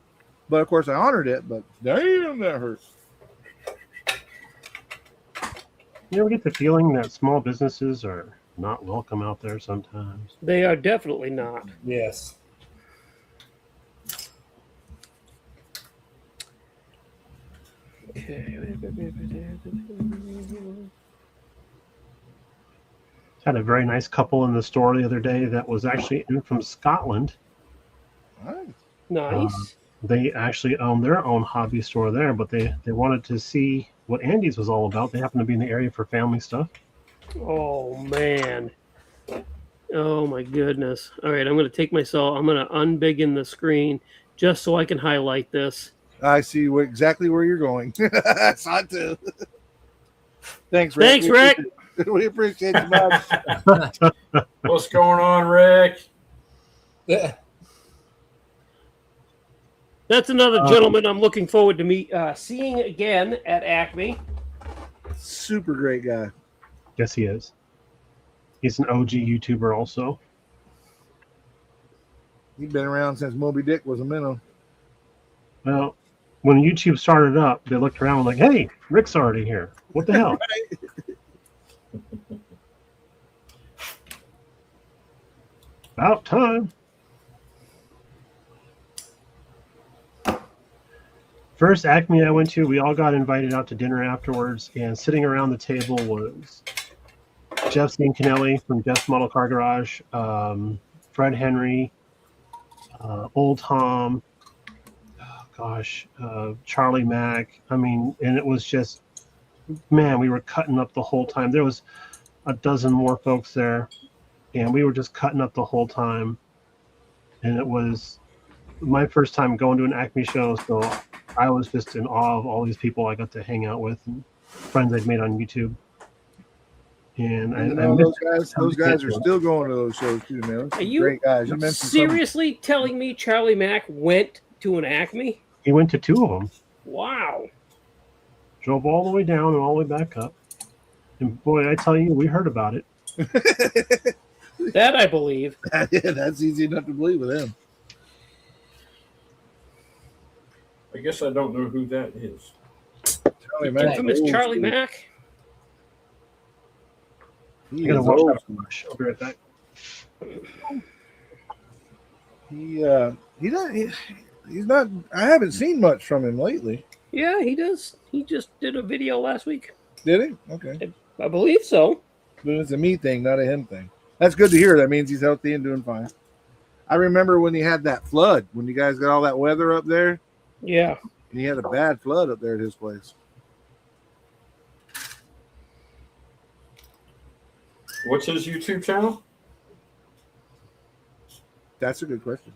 But of course, I honored it. But damn, that hurt. You ever get the feeling that small businesses are not welcome out there sometimes? They are definitely not. Yes. Okay. Had a very nice couple in the store the other day that was actually in from Scotland. All right. Nice. They actually own their own hobby store there, but they wanted to see what Andy's was all about. They happen to be in the area for family stuff. Oh, man. Oh, my goodness. All right, I'm going to take myself, I'm going to unbiggen the screen just so I can highlight this. I see exactly where you're going. I saw it too. Thanks, Rick. Thanks, Rick. We appreciate you, bud. What's going on, Rick? Yeah. That's another gentleman I'm looking forward to seeing again at Acme. Super great guy. Yes, he is. He's an OG YouTuber also. He's been around since Moby Dick was a minnow. Well, when YouTube started up, they looked around like, hey, Rick's already here. What the hell? About time. First Acme I went to, we all got invited out to dinner afterwards, and sitting around the table was Jeff Zincanelli from Jeff's Model Car Garage, Fred Henry, Old Tom, Charlie Mack. I mean, and it was just, man, we were cutting up the whole time. There was a dozen more folks there, and we were just cutting up the whole time. And it was my first time going to an Acme show, so I was just in awe of all these people I got to hang out with and friends I'd made on YouTube. And those guys are still going to those shows too, man. Are you great guys. You mentioned seriously telling me Charlie Mack went to an Acme? He went to two of them. Wow. Drove all the way down and all the way back up. And boy, I tell you, we heard about it. That I believe. Yeah, that's easy enough to believe with him. I guess I don't know who that is. Charlie Mack, Infamous old Charlie school. Mack. He I gotta is watch old that school. much. I'll be right back. He's not. I haven't seen much from him lately. Yeah, he does. He just did a video last week. Did he? Okay, I believe so. but it's a me thing, not a him thing. That's good to hear. That means he's healthy and doing fine. I remember when he had that flood, when you guys got all that weather up there, Yeah. and he had a bad flood up there at his place. What's his YouTube channel? That's a good question.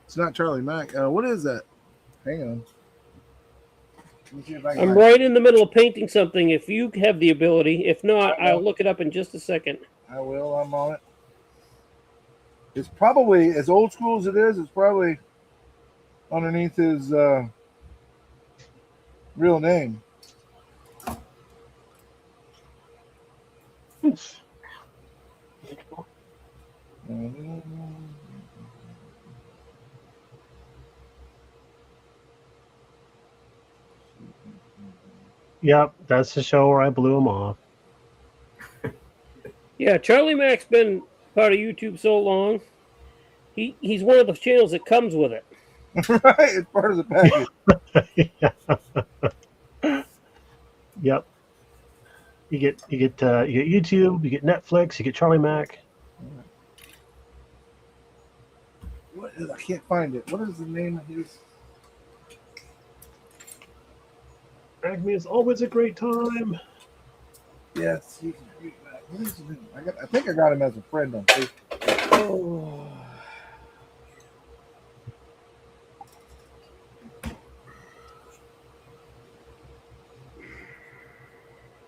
It's not Charlie Mack. What is that? Hang on. Let me see if I can I'm find right in the middle of painting something if you have the ability. If not, I'll look it up in just a second. it. I will. I'm on it. It's probably as old school as it is. It's probably underneath his real name. Yep, that's the show where I blew him off. Yeah, Charlie Mack's been part of YouTube so long. He's one of the channels that comes with it. Right, it's part of the package. Yep. You get YouTube, you get Netflix, you get Charlie Mack. What is, I can't find it. What is the name of his? Acme is always a great time. Yes, what is his name? I think I got him as a friend on Facebook. Oh.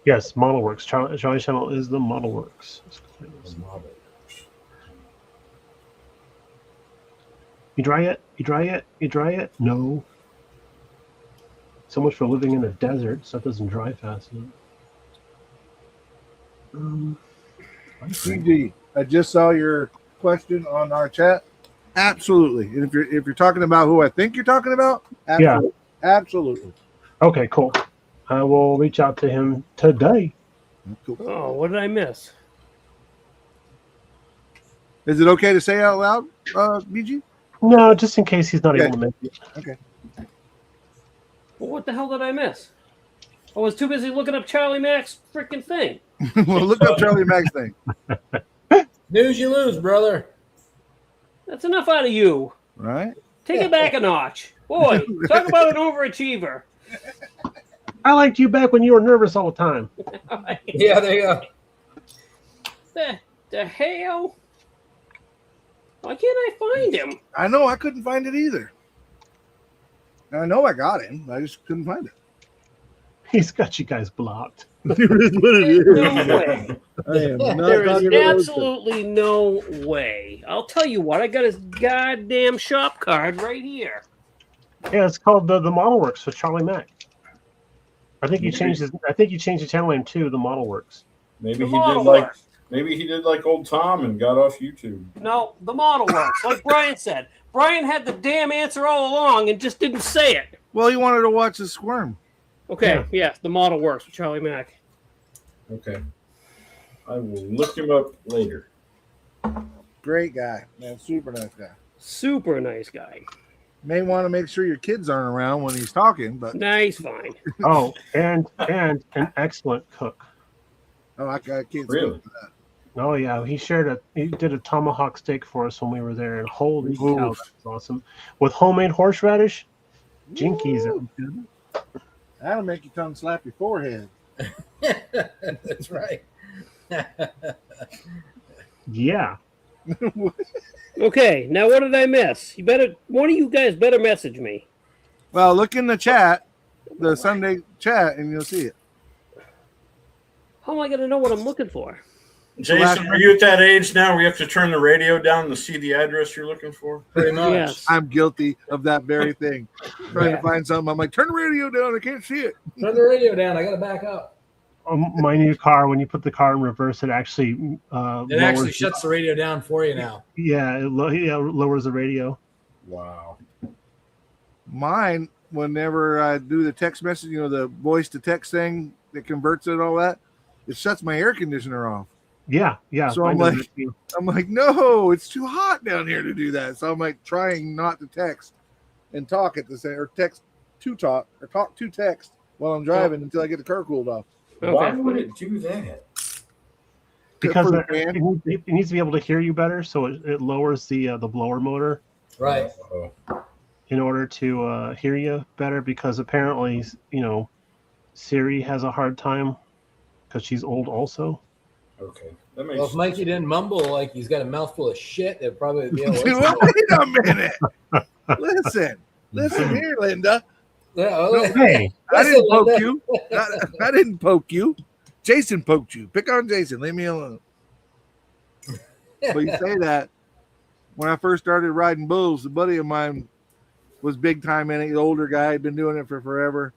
Yes, ModelWorks. Charlie's channel is the ModelWorks. You dry it? You dry it? You dry it? No. So much for living in a desert. Stuff doesn't dry fast enough. CG, I just saw your question on our chat. Absolutely. And if you're talking about who I think you're talking about, absolutely. Yeah. Absolutely. Okay, cool. I will reach out to him today. Cool. Oh, what did I miss? Is it okay to say out loud, BG? No, just in case he's not Okay. able to make it. Okay. Well, what the hell did I miss? I was too busy looking up Charlie Mack's freaking thing. Well, look up Charlie Mack's thing. News you lose, brother. That's enough out of you. Right? Take it back a notch. Boy, talk about an overachiever. I liked you back when you were nervous all the time. Yeah, there you go. The hell? Why can't I find him? I know I couldn't find it either. I know I got him. I just couldn't find it. He's got you guys blocked. It is what it is. No way. I am not There is talking about those absolutely no way. I'll tell you what, I got his goddamn shop card right here. Yeah, it's called the ModelWorks with Charlie Mack. I think you changed the channel name to the ModelWorks. Maybe The he model did like works. maybe he did like old Tom and got off YouTube. No, the model works. Like Brian said. Brian had the damn answer all along and just didn't say it. Well, he wanted to watch us squirm. Okay, yeah, the model works with Charlie Mack. Okay. I will look him up later. Great guy, man. Super nice guy. Super nice guy. May want to make sure your kids aren't around when he's talking, but Nice, fine. Oh, and an excellent cook. I can't speak Really? for that. Oh yeah, he did a tomahawk steak for us when we were there, and holy cow, that was awesome. With homemade horseradish, jinkies. It was good. That'll make your tongue slap your forehead. That's right. Yeah. Okay, now what did I miss? One of you guys better message me. Well, look in the chat, the Sunday chat, and you'll see it. How am I going to know what I'm looking for? Jason, are you at that age now where you have to turn the radio down to see the address you're looking for? Pretty much. Yes. I'm guilty of that very thing. Trying to find something, I'm like, turn the radio down. I can't see it. Turn the radio down. I got to back up. My new car, when you put the car in reverse, it actually It actually shuts the radio down for you now. Yeah, it lowers the radio. Wow. Mine, whenever I do the text message, the voice to text thing that converts it, all that, it shuts my air conditioner off. Yeah. So mine I'm does like- that too. I'm like, no, it's too hot down here to do that. So I'm like trying not to text and talk at the same, or text to talk, or talk to text while I'm driving until I get the car cooled off. Why Okay. would it do that? Because For the fan. it needs to be able to hear you better, so it lowers the blower motor Right. Oh, in order to hear you better. Because apparently, Siri has a hard time because she's old also. okay. That makes Well, if Mikey didn't mumble like he's got a mouthful of shit, it'd probably be able Dude, to. wait a minute. Listen here, Linda. Hey, I didn't Listen, poke Linda. you. I didn't poke you. Jason poked you. Pick on Jason. Leave me alone. But you say that. When I first started riding bulls, a buddy of mine was big time in it. He's an older guy, had been doing it for forever.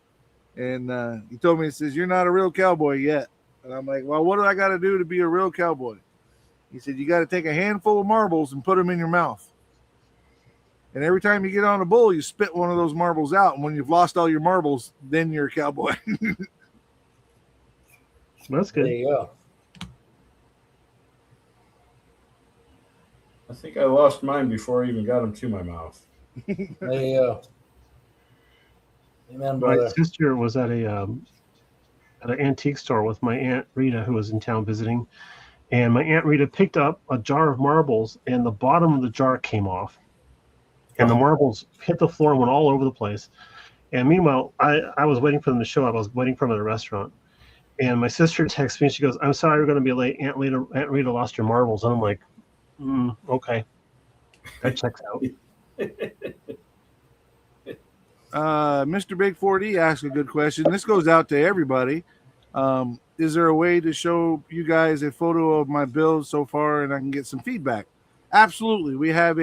And he told me, he says, "You're not a real cowboy yet." And I'm like, "Well, what do I got to do to be a real cowboy?" He said, "You got to take a handful of marbles and put them in your mouth. And every time you get on a bull, you spit one of those marbles out. And when you've lost all your marbles, then you're a cowboy." That's There good. you go. I think I lost mine before I even got them to my mouth. There you go. Amen, My brother. sister was at an antique store with my Aunt Rita, who was in town visiting, and my Aunt Rita picked up a jar of marbles, and the bottom of the jar came off, and the marbles hit the floor and went all over the place. And meanwhile, I was waiting for them to show up. I was waiting for them at a restaurant, and my sister texts me and she goes, "I'm sorry, we're going to be late. Aunt Rita lost your marbles." And I'm like, "Okay, that checks out." Mr. Big 4D asked a good question. This goes out to everybody. Is there a way to show you guys a photo of my build so far and I can get some feedback? Absolutely. We have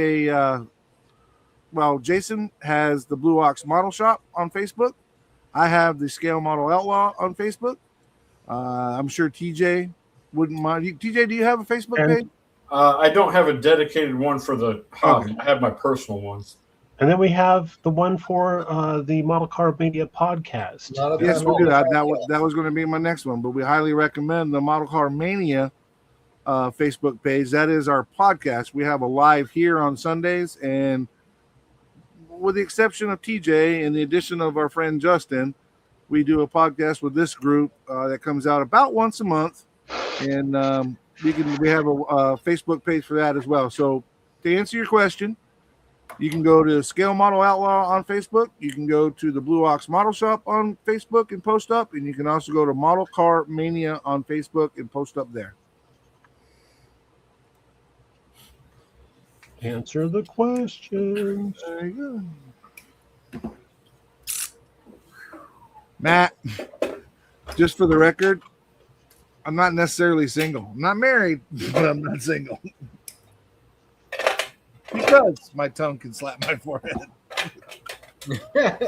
Jason has the Blue Ox Model Shop on Facebook. I have the Scale Model Outlaw on Facebook. I'm sure TJ wouldn't mind. TJ, do you have a Facebook page? I don't have a dedicated one for the hobby. I have my personal ones. And then we have the one for the Model Car Media podcast. Yes, we do. That was going to be my next one, but we highly recommend the Model Car Mania Facebook page. That is our podcast. We have a live here on Sundays, and with the exception of TJ and the addition of our friend Justin, we do a podcast with this group that comes out about once a month, and we have a Facebook page for that as well. So to answer your question, you can go to Scale Model Outlaw on Facebook. You can go to the Blue Ox Model Shop on Facebook and post up. And you can also go to Model Car Mania on Facebook and post up there. Answer the questions. There you go. Matt, just for the record, I'm not necessarily single. I'm not married, but I'm not single. Because my tongue can slap my forehead.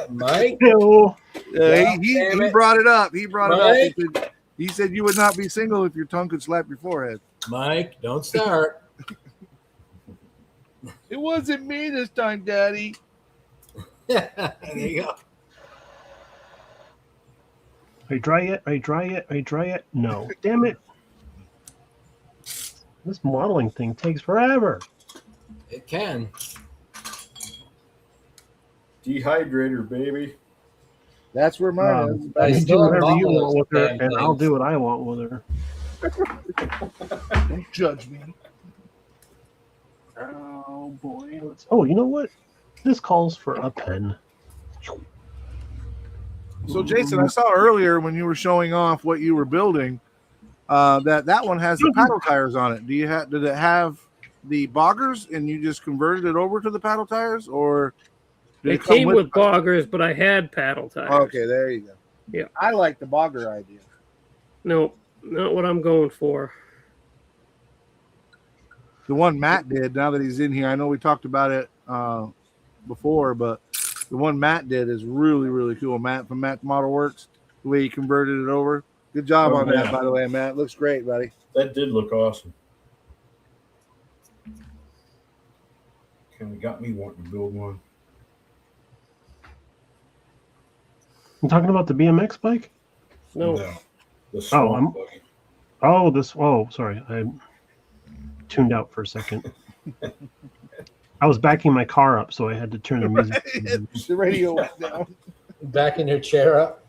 Mike? Hello. He brought it up. He brought Mike? it up. He said you would not be single if your tongue could slap your forehead. Mike, don't start. It wasn't me this time, Daddy. There you go. Are you dry yet? Are you dry yet? Are you dry yet? No. Damn it. This modeling thing takes forever. It can. Dehydrator, baby. That's where mine is. I You do still have whatever you bubbles, want with her, damn and I'll things. do what I want with her. Don't judge me. Oh boy. Oh, you know what? This calls for a pen. So, Jason, I saw earlier when you were showing off what you were building, that one has the paddle tires on it. Did it have the boggers and you just converted it over to the paddle tires, or did It came with boggers, but I had paddle tires. Okay, there you go. Yeah. I like the bogger idea. No, not what I'm going for. The one Matt did, now that he's in here, I know we talked about it before, but the one Matt did is really, really cool. Matt from Matt's Model Works, the way he converted it over. Good job on that, by the way, Matt. Looks great, buddy. That did look awesome. Kind of got me wanting to build one. You talking about the BMX bike? No. The swamp buggy. Oh, sorry. I tuned out for a second. I was backing my car up, so I had to turn the music. The radio went down. Backing your chair up.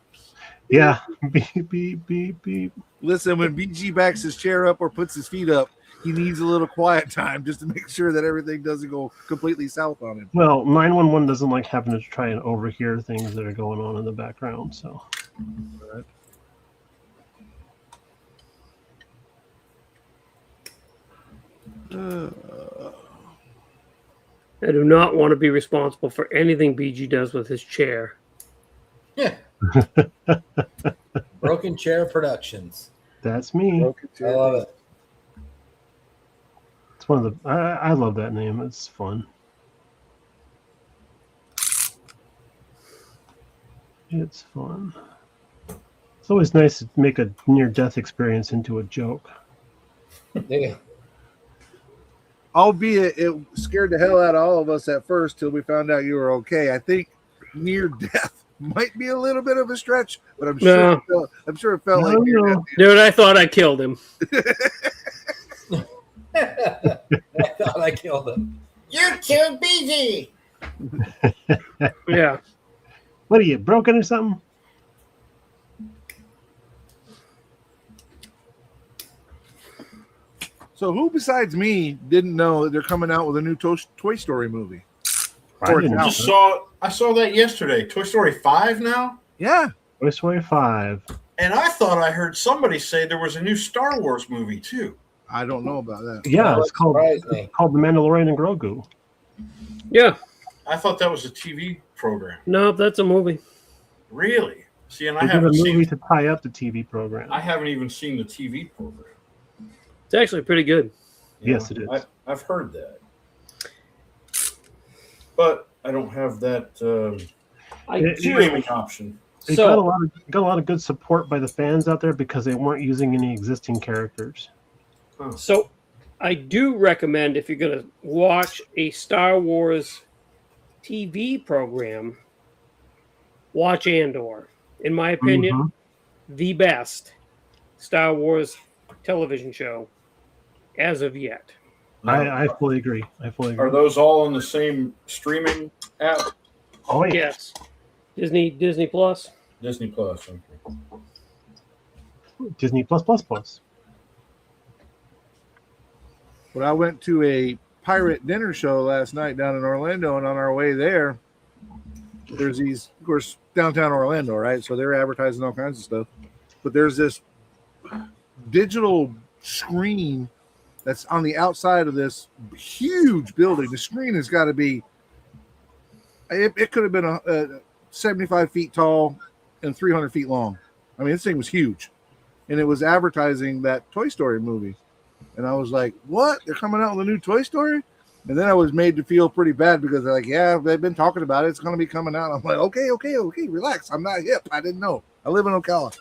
Yeah. Beep, beep, beep, beep. Listen, when BG backs his chair up or puts his feet up, he needs a little quiet time just to make sure that everything doesn't go completely south on him. Well, 911 doesn't like having to try and overhear things that are going on in the background, so. I do not want to be responsible for anything BG does with his chair. Yeah. Broken Chair Productions. That's me. I love it. It's one of the. I love that name. It's fun. It's fun. It's always nice to make a near-death experience into a joke. Yeah. Albeit it scared the hell out of all of us at first till we found out you were okay. I think near death might be a little bit of a stretch, but I'm sure No. it felt like near death. Dude, I thought I killed him. I thought I killed him. You're too busy. Yeah. What are you, broken or something? So who besides me didn't know that they're coming out with a new Toy Story movie? I Or didn't it's Just out. I saw that yesterday. Toy Story 5 now? Yeah. Toy Story 5. And I thought I heard somebody say there was a new Star Wars movie too. I don't know about that. Yeah, That it's called surprised me. The Mandalorian and Grogu. Yeah. I thought that was a TV program. No, that's a movie. Really? See, and I They did a haven't movie seen. to tie up the TV program. I haven't even seen the TV program. It's actually pretty good. Yes, it is. I've heard that, but I don't have that I It- do. streaming option. They So- got a lot of good support by the fans out there because they weren't using any existing characters. So I do recommend if you're going to watch a Star Wars TV program, watch Andor. In my opinion, Mhm. the best Star Wars television show as of yet. I fully agree. Are those all on the same streaming app? Oh, yeah. Yes. Disney Plus. Disney Plus. Okay. Disney Plus. But I went to a pirate dinner show last night down in Orlando, and on our way there, there's these, of course, downtown Orlando, right? So they're advertising all kinds of stuff. But there's this digital screen that's on the outside of this huge building. The screen has got to be, it could have been a 75 feet tall and 300 feet long. I mean, this thing was huge. And it was advertising that Toy Story movie. And I was like, what? They're coming out with a new Toy Story? And then I was made to feel pretty bad because they're like, yeah, they've been talking about it. It's going to be coming out. I'm like, okay, relax. I'm not hip. I didn't know. I live in Ocala.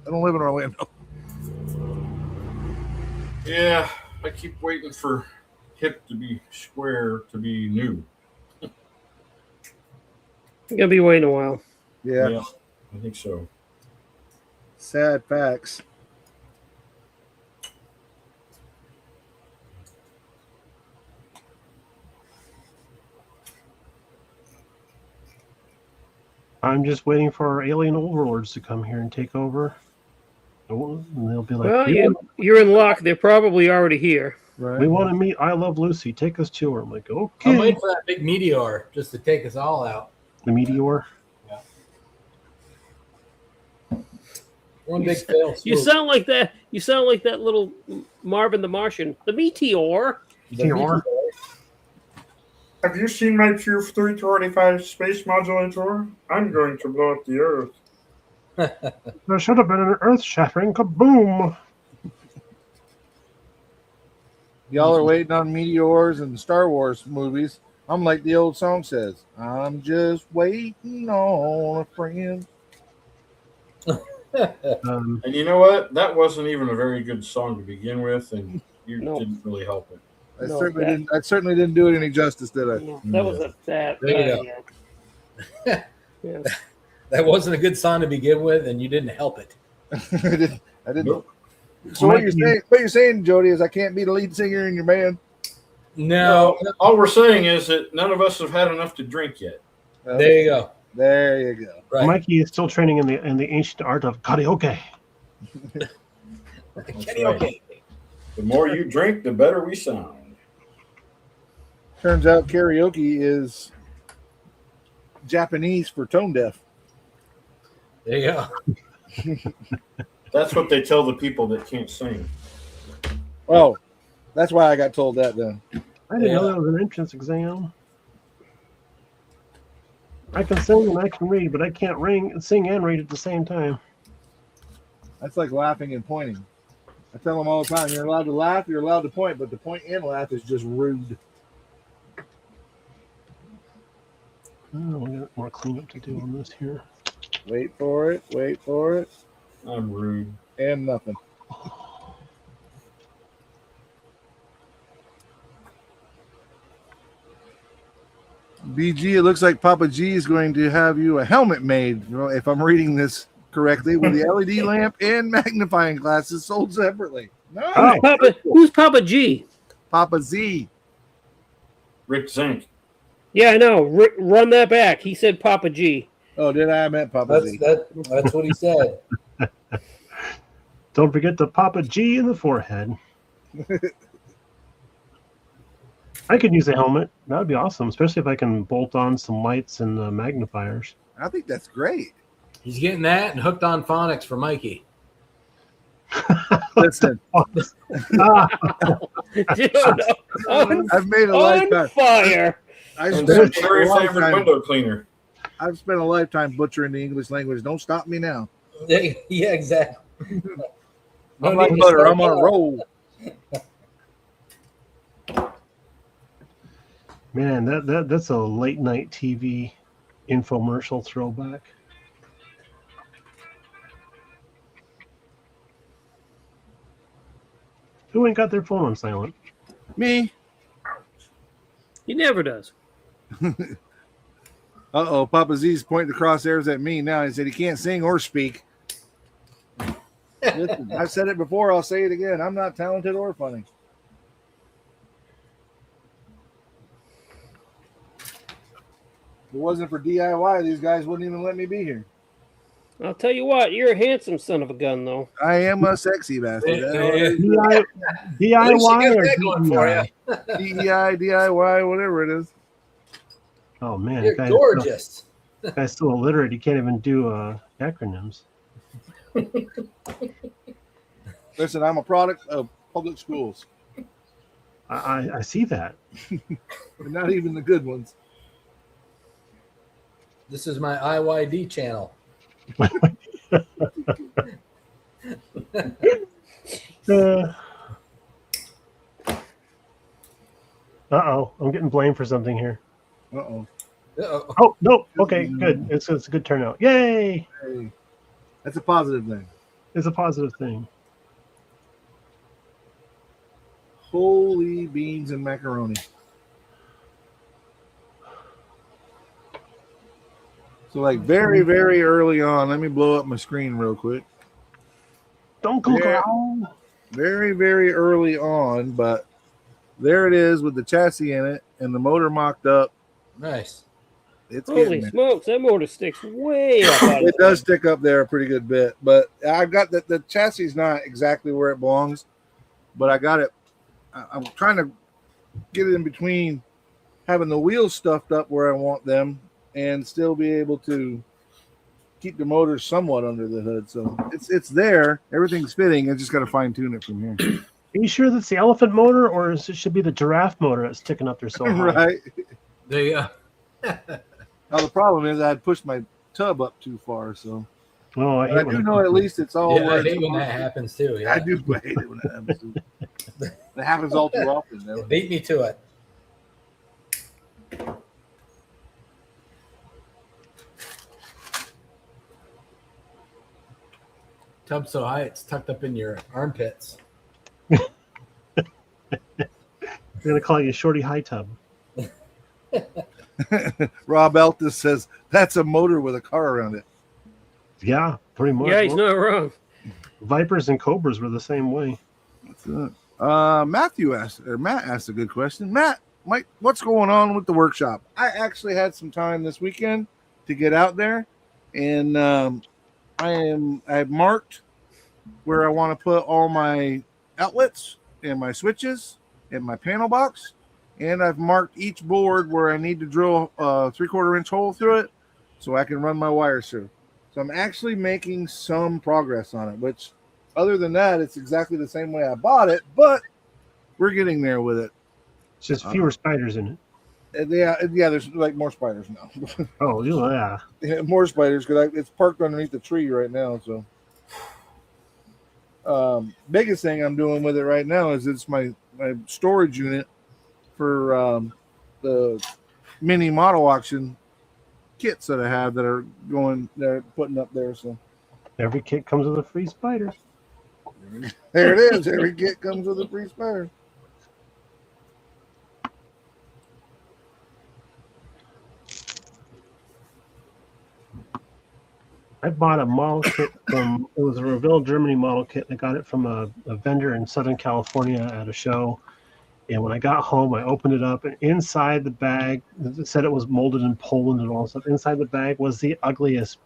I don't live in Orlando. Yeah, I keep waiting for hip to be square to be new. Gonna be waiting a while. Yeah. I think so. Sad facts. I'm just waiting for our alien overlords to come here and take over. And they'll be like, Well, you're in luck. They're probably already here. Right. we want to meet I Love Lucy. Take us to her. I'm like, I'm okay. waiting for that big meteor just to take us all out. The meteor. One big fail. You swoop. sound like that. You sound like that little Marvin the Martian. The meteor. The Meteor. Have you seen my Pure 325 space modulator? I'm going to blow up the Earth. There should have been an earth-shattering kaboom. Y'all are waiting on meteors and Star Wars movies. I'm like the old song says, I'm just waiting on a friend. Um, And you know what? That wasn't even a very good song to begin with, and you No. didn't really help it. I No, certainly didn't do it any justice, did I? No, that was a bad. There you idea. Yeah. That wasn't a good song to begin with, and you didn't help it. I didn't. Nope. So what you're saying, Jody, is I can't be the lead singer in your band? No, All we're saying is that none of us have had enough to drink yet. there you go. There you go. Right. Mikey is still training in the ancient art of karaoke. Karaoke. The more you drink, the better we sound. Turns out karaoke is Japanese for tone deaf. There you go. That's what they tell the people that can't sing. Oh, that's why I got told that then. I didn't know that was an entrance exam. I can sing and I can read, but I can't sing and read at the same time. That's like laughing and pointing. I tell them all the time, you're allowed to laugh, you're allowed to point, but to point and laugh is just rude. Oh, we got more cleanup to do on this here. Wait for it. Wait for it. I'm rude. and nothing. BG, it looks like Papa G is going to have you a helmet made, if I'm reading this correctly, with the LED lamp and magnifying glasses sold separately. No, Oh. Who's Papa G? Papa Z. Rick Zink. Yeah, I know. Run that back. He said Papa G. Oh, did I? meant Papa Z. That's what he said. Don't forget the Papa G in the forehead. I could use a helmet. That would be awesome, especially if I can bolt on some lights and magnifiers. I think that's great. He's getting that and hooked on phonics for Mikey. Listen, Dude, on, I've made a on lifetime. fire. I've And spent, Cherry a flavored lifetime window cleaner. I've spent a lifetime butchering the English language. Don't stop me now. Yeah, exactly. I'm like butter. I'm on a roll. Man, that's a late night TV infomercial throwback. Who ain't got their phone on silent? Me. He never does. Uh-oh, Papa Z's pointing the crosshairs at me now. He said he can't sing or speak. Listen, I've said it before. I'll say it again. I'm not talented or funny. If it wasn't for DIY, these guys wouldn't even let me be here. I'll tell you what, you're a handsome son of a gun, though. I am a sexy bastard. DIY or that going for DIY? DEI, DIY, whatever it is. Oh man, You're guy's gorgeous. Guy's still illiterate. He can't even do acronyms. Listen, I'm a product of public schools, I see that. and not even the good ones. This is my IYD channel. Uh-oh, I'm getting blamed for something here. Uh-oh. Uh-oh. Oh, no. Okay, good. It's a good turnout. Yay! Hey, that's a positive thing. It's a positive thing. Holy beans and macaroni. So like very, very early on, let me blow up my screen real quick. Don't go Yeah. around. Very, very early on, but there it is with the chassis in it and the motor mocked up. Nice. It's Holy getting there. smokes, that motor sticks way up out of It does stick up there a pretty good bit, but I've got the chassis is not exactly where it belongs, but I got it. I'm trying to get it in between having the wheels stuffed up where I want them and still be able to keep the motor somewhat under the hood. So it's there. Everything's fitting. I just got to fine tune it from here. Are you sure that's the elephant motor, or it should be the giraffe motor that's sticking up there so high? Right. The Now the problem is I had pushed my tub up too far. So Oh, I but I hate when do it know at least it's all. yeah, where I it's hate when that supposed to be. happens too. Yeah. I do hate it when that happens. It happens all too often. Though. Beat me to it. Tub so high it's tucked up in your armpits. I'm gonna call you Shorty High Tub. Rob Eltis says that's a motor with a car around it. Yeah, pretty much. Yeah, he's not wrong. Vipers and Cobras were the same way. That's it. Matt asked a good question. Matt, Mike, what's going on with the workshop? I actually had some time this weekend to get out there, and I've marked where I want to put all my outlets and my switches and my panel box, and I've marked each board where I need to drill a 3/4 inch hole through it so I can run my wires through. So I'm actually making some progress on it, which other than that, it's exactly the same way I bought it, but we're getting there with it. It's just fewer spiders in it. And yeah, there's like more spiders now. Oh, yeah. Yeah, more spiders because it's parked underneath the tree right now. So, biggest thing I'm doing with it right now is it's my storage unit for the mini model auction kits that I have that are putting up there. So Every kit comes with a free spider. There it is. Every kit comes with a free spider. I bought a model kit from, it was a Revell Germany model kit. I got it from a vendor in Southern California at a show. And when I got home, I opened it up, and inside the bag, it said it was molded in Poland and all stuff. Inside the bag was the ugliest,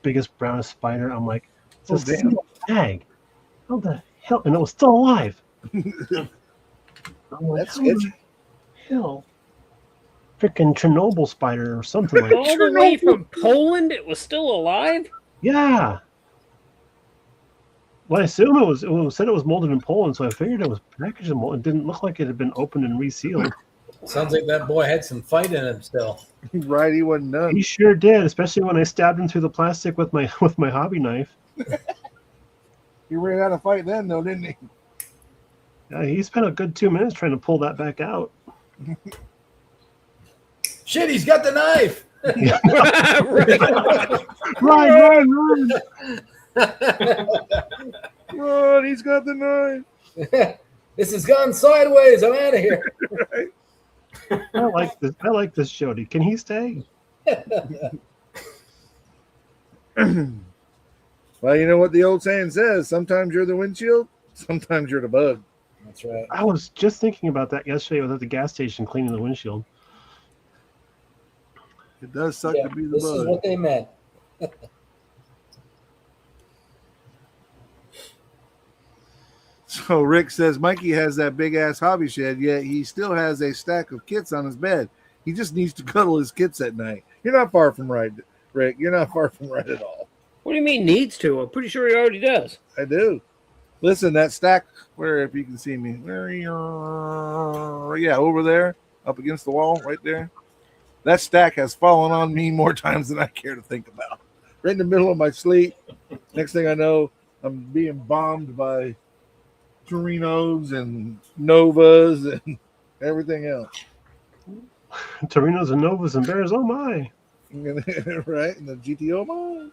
biggest, brownest spider. I'm like, it's a damn. sealed bag. How the hell? And it was still alive. I'm like, That's how the sketchy. hell? Freaking Chernobyl spider or something like that. All the way from Poland, it was still alive. Yeah. Well, I assume it said it was molded in Poland, so I figured it was packaged in mold. It didn't look like it had been opened and resealed. Sounds like that boy had some fight in him still. Right, he wasn't done. He sure did, especially when I stabbed him through the plastic with my hobby knife. He ran out of fight then, though, didn't he? He spent a good 2 minutes trying to pull that back out. Shit, he's got the knife. Run! Run, he's got the knife. This has gone sideways. I'm out of here. I like this. I like this Jody. Can he stay? Well, you know what the old saying says: sometimes you're the windshield, sometimes you're the bug. That's right. I was just thinking about that yesterday. I was at the gas station cleaning the windshield. It does suck Yeah, to be the this is bug. what they meant. So Rick says Mikey has that big ass hobby shed, yet he still has a stack of kits on his bed. He just needs to cuddle his kits at night. You're not far from right, Rick. You're not far from right at all. What do you mean needs to? I'm pretty sure he already does. I do. Listen, that stack, where, if you can see me, where you're, yeah, over there, up against the wall, right there. That stack has fallen on me more times than I care to think about. Right in the middle of my sleep. Next thing I know, I'm being bombed by Torinos and Novas and everything else. Torinos and Novas and Bears. Oh my! Right? And the GTO mine.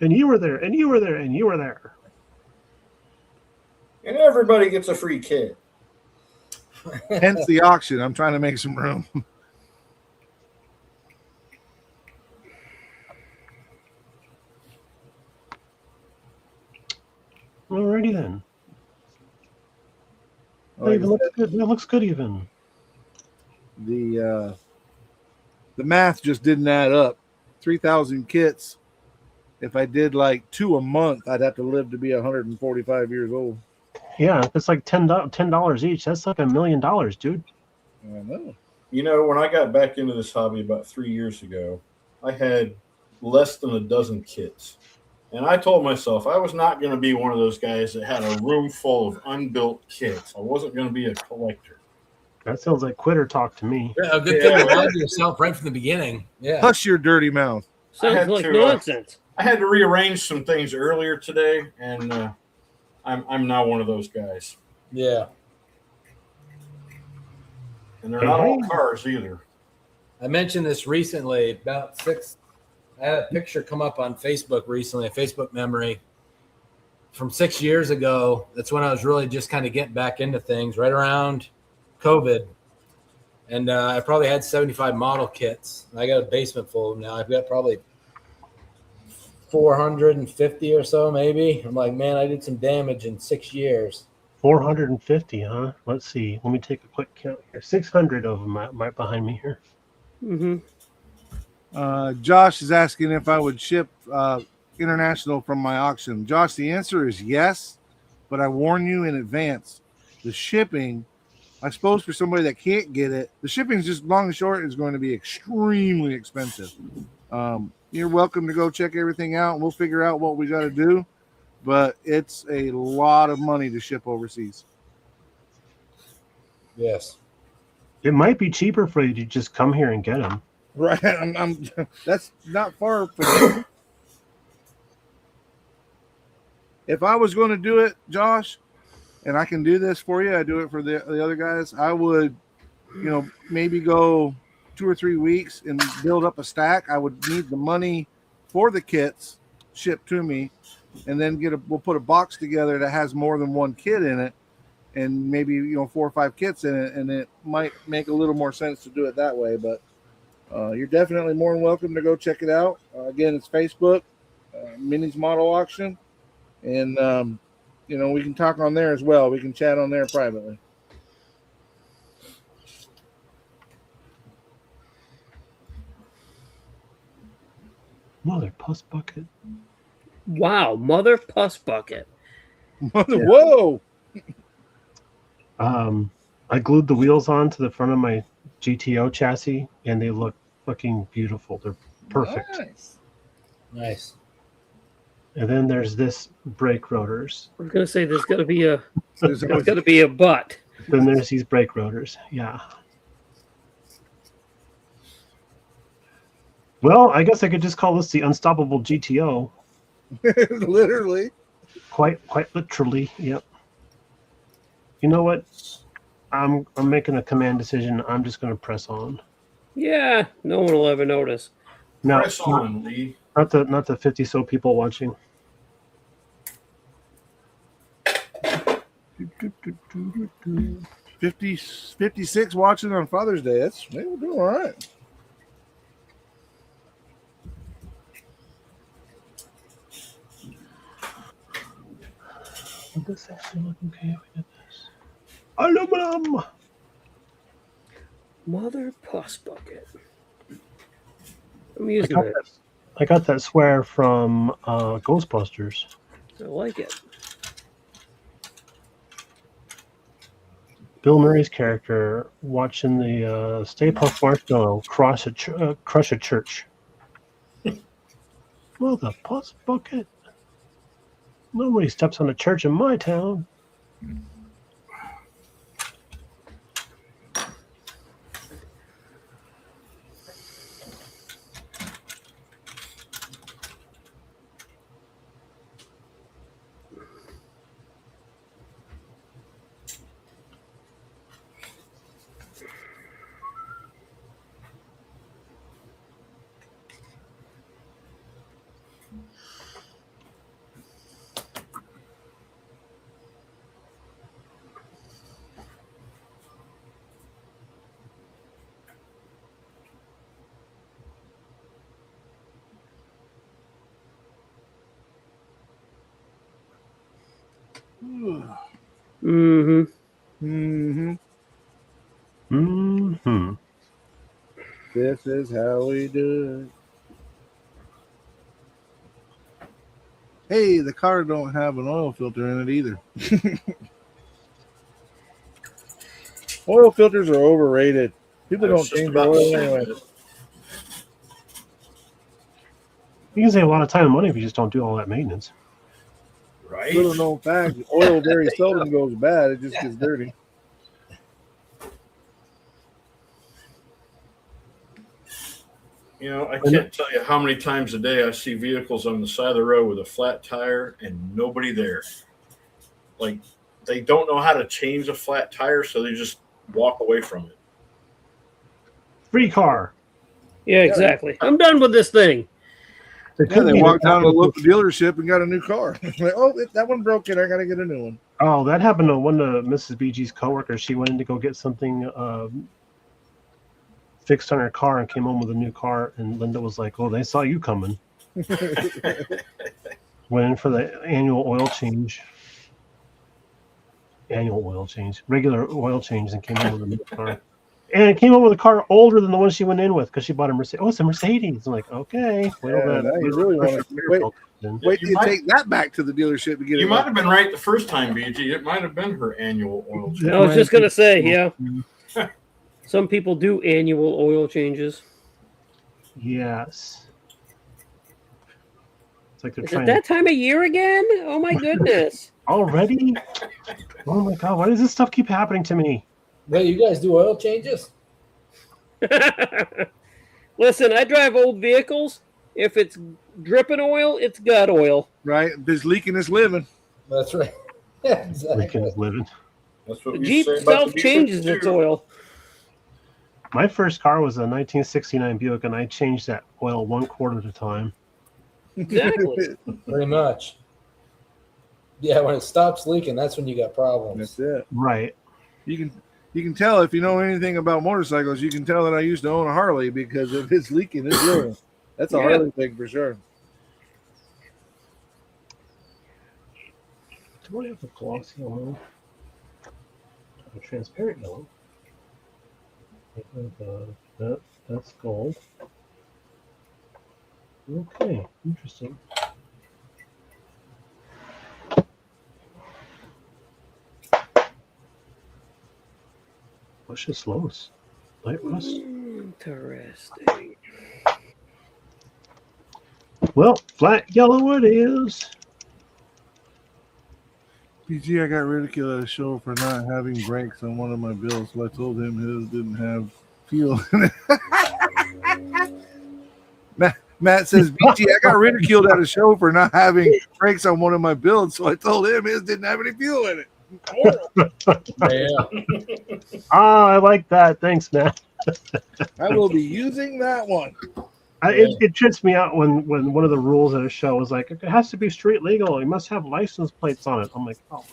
And you were there. And you were there. And you were there. And everybody gets a free kit. Hence the auction. I'm trying to make some room. Alrighty then. That Like even I looks said, good. That looks good even. the math just didn't add up. 3,000 kits. If I did like 2 a month, I'd have to live to be 145 years old. Yeah, if it's like $10 each, that's like $1 million, dude. I know. You know, when I got back into this hobby about 3 years ago, I had less than a dozen kits. And I told myself I was not going to be one of those guys that had a room full of unbuilt kits. I wasn't going to be a collector. That sounds like quitter talk to me. Yeah, a good thing you lied to yourself right from the beginning. Yeah. Hush your dirty mouth. I had Sounds like to, nonsense. I had to rearrange some things earlier today, and I'm now one of those guys. Yeah. And they're not all cars either. I mentioned this recently about I had a picture come up on Facebook recently, a Facebook memory from 6 years ago. That's when I was really just kind of getting back into things right around COVID. And I probably had 75 model kits. I got a basement full of them now. I've got probably 450 or so, maybe. I'm like, man, I did some damage in 6 years. 450, huh? Let's see. Let me take a quick count here. 600 of them right behind me here. Mm-hmm. Josh is asking if I would ship international from my auction. Josh, the answer is yes, but I warn you in advance. The shipping, I suppose for somebody that can't get it, the shipping is just long and short is going to be extremely expensive. You're welcome to go check everything out, and we'll figure out what we got to do, but it's a lot of money to ship overseas. Yes. It might be cheaper for you to just come here and get them. Right, I'm that's not far from. If I was going to do it, Josh, and I can do this for you, I do it for the other guys. I would, maybe go 2 or 3 weeks and build up a stack. I would need the money for the kits shipped to me, and then we'll put a box together that has more than one kit in it, and maybe 4 or 5 kits in it, and it might make a little more sense to do it that way. But you're definitely more than welcome to go check it out. Again, it's Facebook, Minis Model Auction, and we can talk on there as well. We can chat on there privately. Mother puss bucket. Wow, mother puss bucket. Whoa! I glued the wheels on to the front of my GTO chassis, and they look fucking beautiful. They're perfect. Nice. And then there's this brake rotors. I was gonna say there's got to be a butt. Then there's these brake rotors. Yeah. Well, I guess I could just call this the Unstoppable GTO. Literally. Quite literally. Yep. You know what? I'm making a command decision. I'm just going to press on. Yeah, no one will ever notice. No, Press on, Lee. not the 50 so people watching. 56 watching on Father's Day. Maybe we're doing all right. Would this actually look okay if we did this? Aluminum! Mother puss bucket. I'm using it. I got that swear from Ghostbusters. I like it. Bill Murray's character watching the Stay Puft Marshmallow crush a church. Well, the puss bucket. Nobody steps on a church in my town. Mm-hmm. Mm-hmm. Mm-hmm. This is how we do it. Hey, the car don't have an oil filter in it either. Oil filters are overrated. People don't change their oil anyway. You can save a lot of time and money if you just don't do all that maintenance. Right? Little known fact: oil very seldom goes bad; it just gets dirty. I can't tell you how many times a day I see vehicles on the side of the road with a flat tire and nobody there. Like, they don't know how to change a flat tire, so they just walk away from it. Free car. Yeah, exactly. I'm done with this thing. Yeah, they walked down to the local dealership and got a new car. Like, that one broke in. I got to get a new one. Oh, that happened to one of Mrs. BG's coworkers. She went in to go get something fixed on her car and came home with a new car. And Linda was like, "Oh, they saw you coming." Went in for the annual oil change. Regular oil change, and came home with a new car. And it came home with a car older than the one she went in with because she bought a Mercedes. Oh, it's a Mercedes. I'm like, okay. Now you really want to wait till you take that back to the dealership to get it. You might have been right the first time, BG. It might have been her annual oil change. I was just gonna say, yeah. Some people do annual oil changes. Yes. It's like they're Is trying it that time of year again? Oh my goodness. already. Oh my god! Why does this stuff keep happening to me? Wait, you guys do oil changes? Listen, I drive old vehicles. If it's dripping oil, it's got oil. Right? If there's leaking, it's living. That's right. Yeah, exactly. Lincoln's living. That's what The we Jeep say about the self changes B-52. its oil. My first car was a 1969 Buick, and I changed that oil 1/4 at a time. Exactly. Pretty much. Yeah, when it stops leaking, that's when you got problems. That's it. Right. You can tell if you know anything about motorcycles. You can tell that I used to own a Harley because if it's leaking, it's real. That's a Yeah. Harley thing for sure. Do I have a glossy yellow? A transparent yellow. That's gold. Okay, interesting. Luscious Lois. Light rust. Interesting. Well, flat yellow it is. PG, I got ridiculed at a show for not having brakes on one of my bills, so I told him his didn't have fuel in it. Matt says, BG, I got ridiculed at a show for not having brakes on one of my builds, so I told him his didn't have any fuel in it. Yeah. I like that. Thanks, Matt. I will be using that one. It trips me out when one of the rules at a show is like, it has to be street legal. You must have license plates on it. I'm like, oh,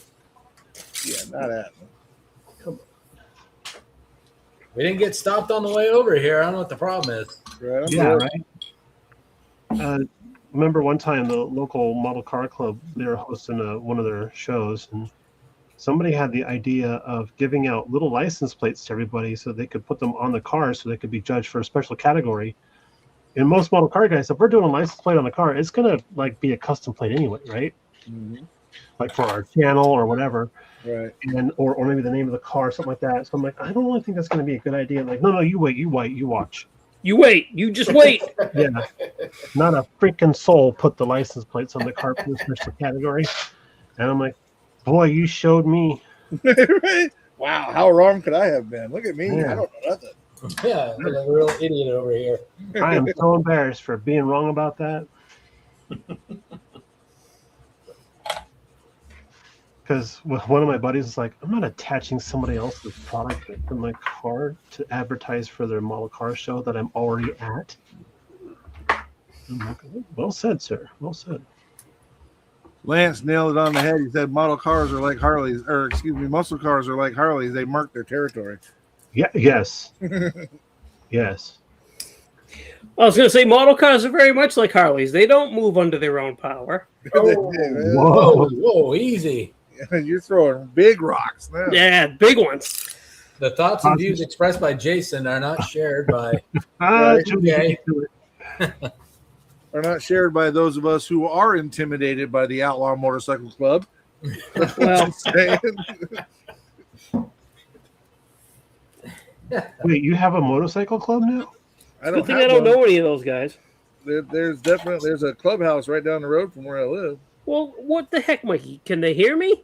Yeah, not happening. come We didn't get stopped on the way over here. I don't know what the problem is. Right, on. I'm Yeah, good. right. Remember one time the local model car club, they were hosting one of their shows, and somebody had the idea of giving out little license plates to everybody so they could put them on the car so they could be judged for a special category. And most model car guys, if we're doing a license plate on the car, it's gonna like be a custom plate anyway, right? Mhm. Like for our channel or whatever, Right. and or maybe the name of the car, something like that. So I'm like, I don't really think that's gonna be a good idea. Like, no, you wait, you watch. You wait. You just wait. Yeah, not a freaking soul put the license plates on the car for the special category. And I'm like, boy, you showed me. Right? Wow, how wrong could I have been? Look at me. Yeah. I don't know nothing. Yeah, I'm a real idiot over here. I am so embarrassed for being wrong about that. Because one of my buddies is like, I'm not attaching somebody else's product to my car to advertise for their model car show that I'm already at. I'm like, well said, sir. Well said. Lance nailed it on the head. He said model cars are like Harleys, or excuse me, muscle cars are like Harleys. They mark their territory. Yeah. Yes. Yes. I was going to say model cars are very much like Harleys. They don't move under their own power. Oh, Whoa. whoa, easy. You're throwing big rocks now. Yeah, big ones. The thoughts and views expressed by Jason are not shared by. Okay. Are not shared by those of us who are intimidated by the Outlaw Motorcycle Club. Well, Just saying. Wait, you have a motorcycle club now? I good thing have I don't one. know any of those guys. There's a clubhouse right down the road from where I live. Well, what the heck, Mikey? Can they hear me?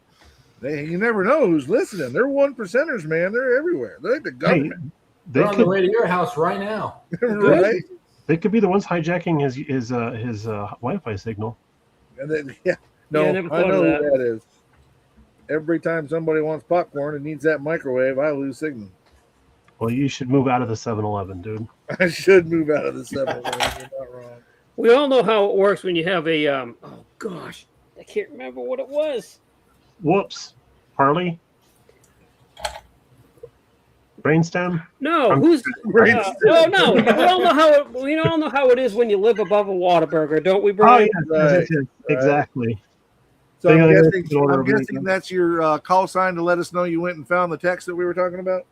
You never know who's listening. They're 1%ers, man. They're everywhere. They're like the government, They We're on the could, way to your house right now. right? they could be the ones hijacking his Wi-Fi signal. And then, yeah, no, Yeah, I never I thought know of who that is. Every time somebody wants popcorn and needs that microwave, I lose signal. Well, you should move out of the 7-Eleven, dude. I should move out of the 7-Eleven. You're not wrong. We all know how it works when you have a oh gosh, I can't remember what it was. Whoops. Harley? Brainstem? No, I'm- who's Brainstem. no. We all know how it is when you live above a Whataburger, don't we, Oh, Brian? yes, Right, yes, exactly. So They I'm gotta go guessing, to the order I'm of everything. guessing that's your call sign to let us know you went and found the text that we were talking about.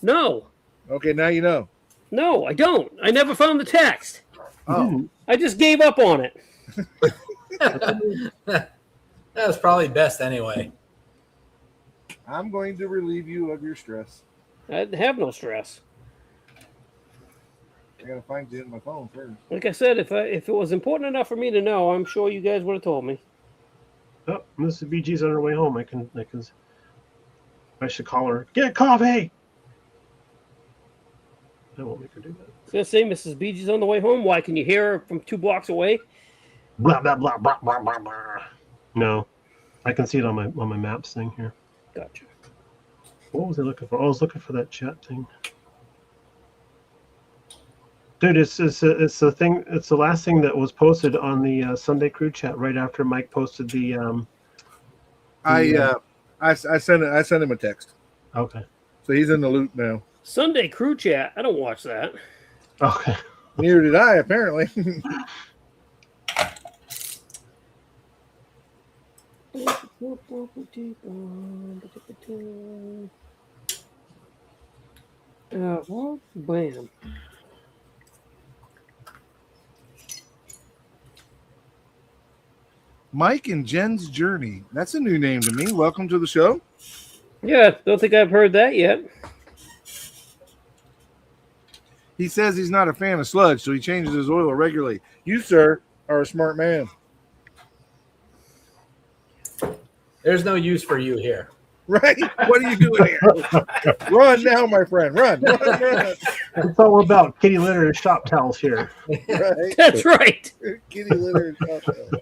No, Okay, now you know. no, I don't. I never found the text. Oh, I just gave up on it. That was probably best anyway. I'm going to relieve you of your stress. I have no stress. I gotta find you in my phone first. Like I said, if it was important enough for me to know, I'm sure you guys would have told me. Oh, Mrs. BG's on her way home. I should call her. Get coffee! I won't make her do that. I was gonna say Mrs. BG's on the way home. Why? Can you hear her from 2 blocks away? Blah, blah, blah, blah, blah, blah, blah. No. I can see it on my maps thing here. Gotcha. What was I looking for? Oh, I was looking for that chat thing. Dude, it's the thing. It's the last thing that was posted on the Sunday crew chat right after Mike posted the I sent him a text, Okay. so he's in the loop now. Sunday crew chat. I don't watch that. Okay. Neither did I, apparently. Well, bam. Mike and Jen's Journey. That's a new name to me. Welcome to the show. Yeah, don't think I've heard that yet. He says he's not a fan of sludge, so he changes his oil regularly. You, sir, are a smart man. There's no use for you here. Right? What are you doing here? Run now, my friend. Run. Run. That's all we're about. Kitty litter and shop towels here. Right? That's right. Kitty litter and cocktails.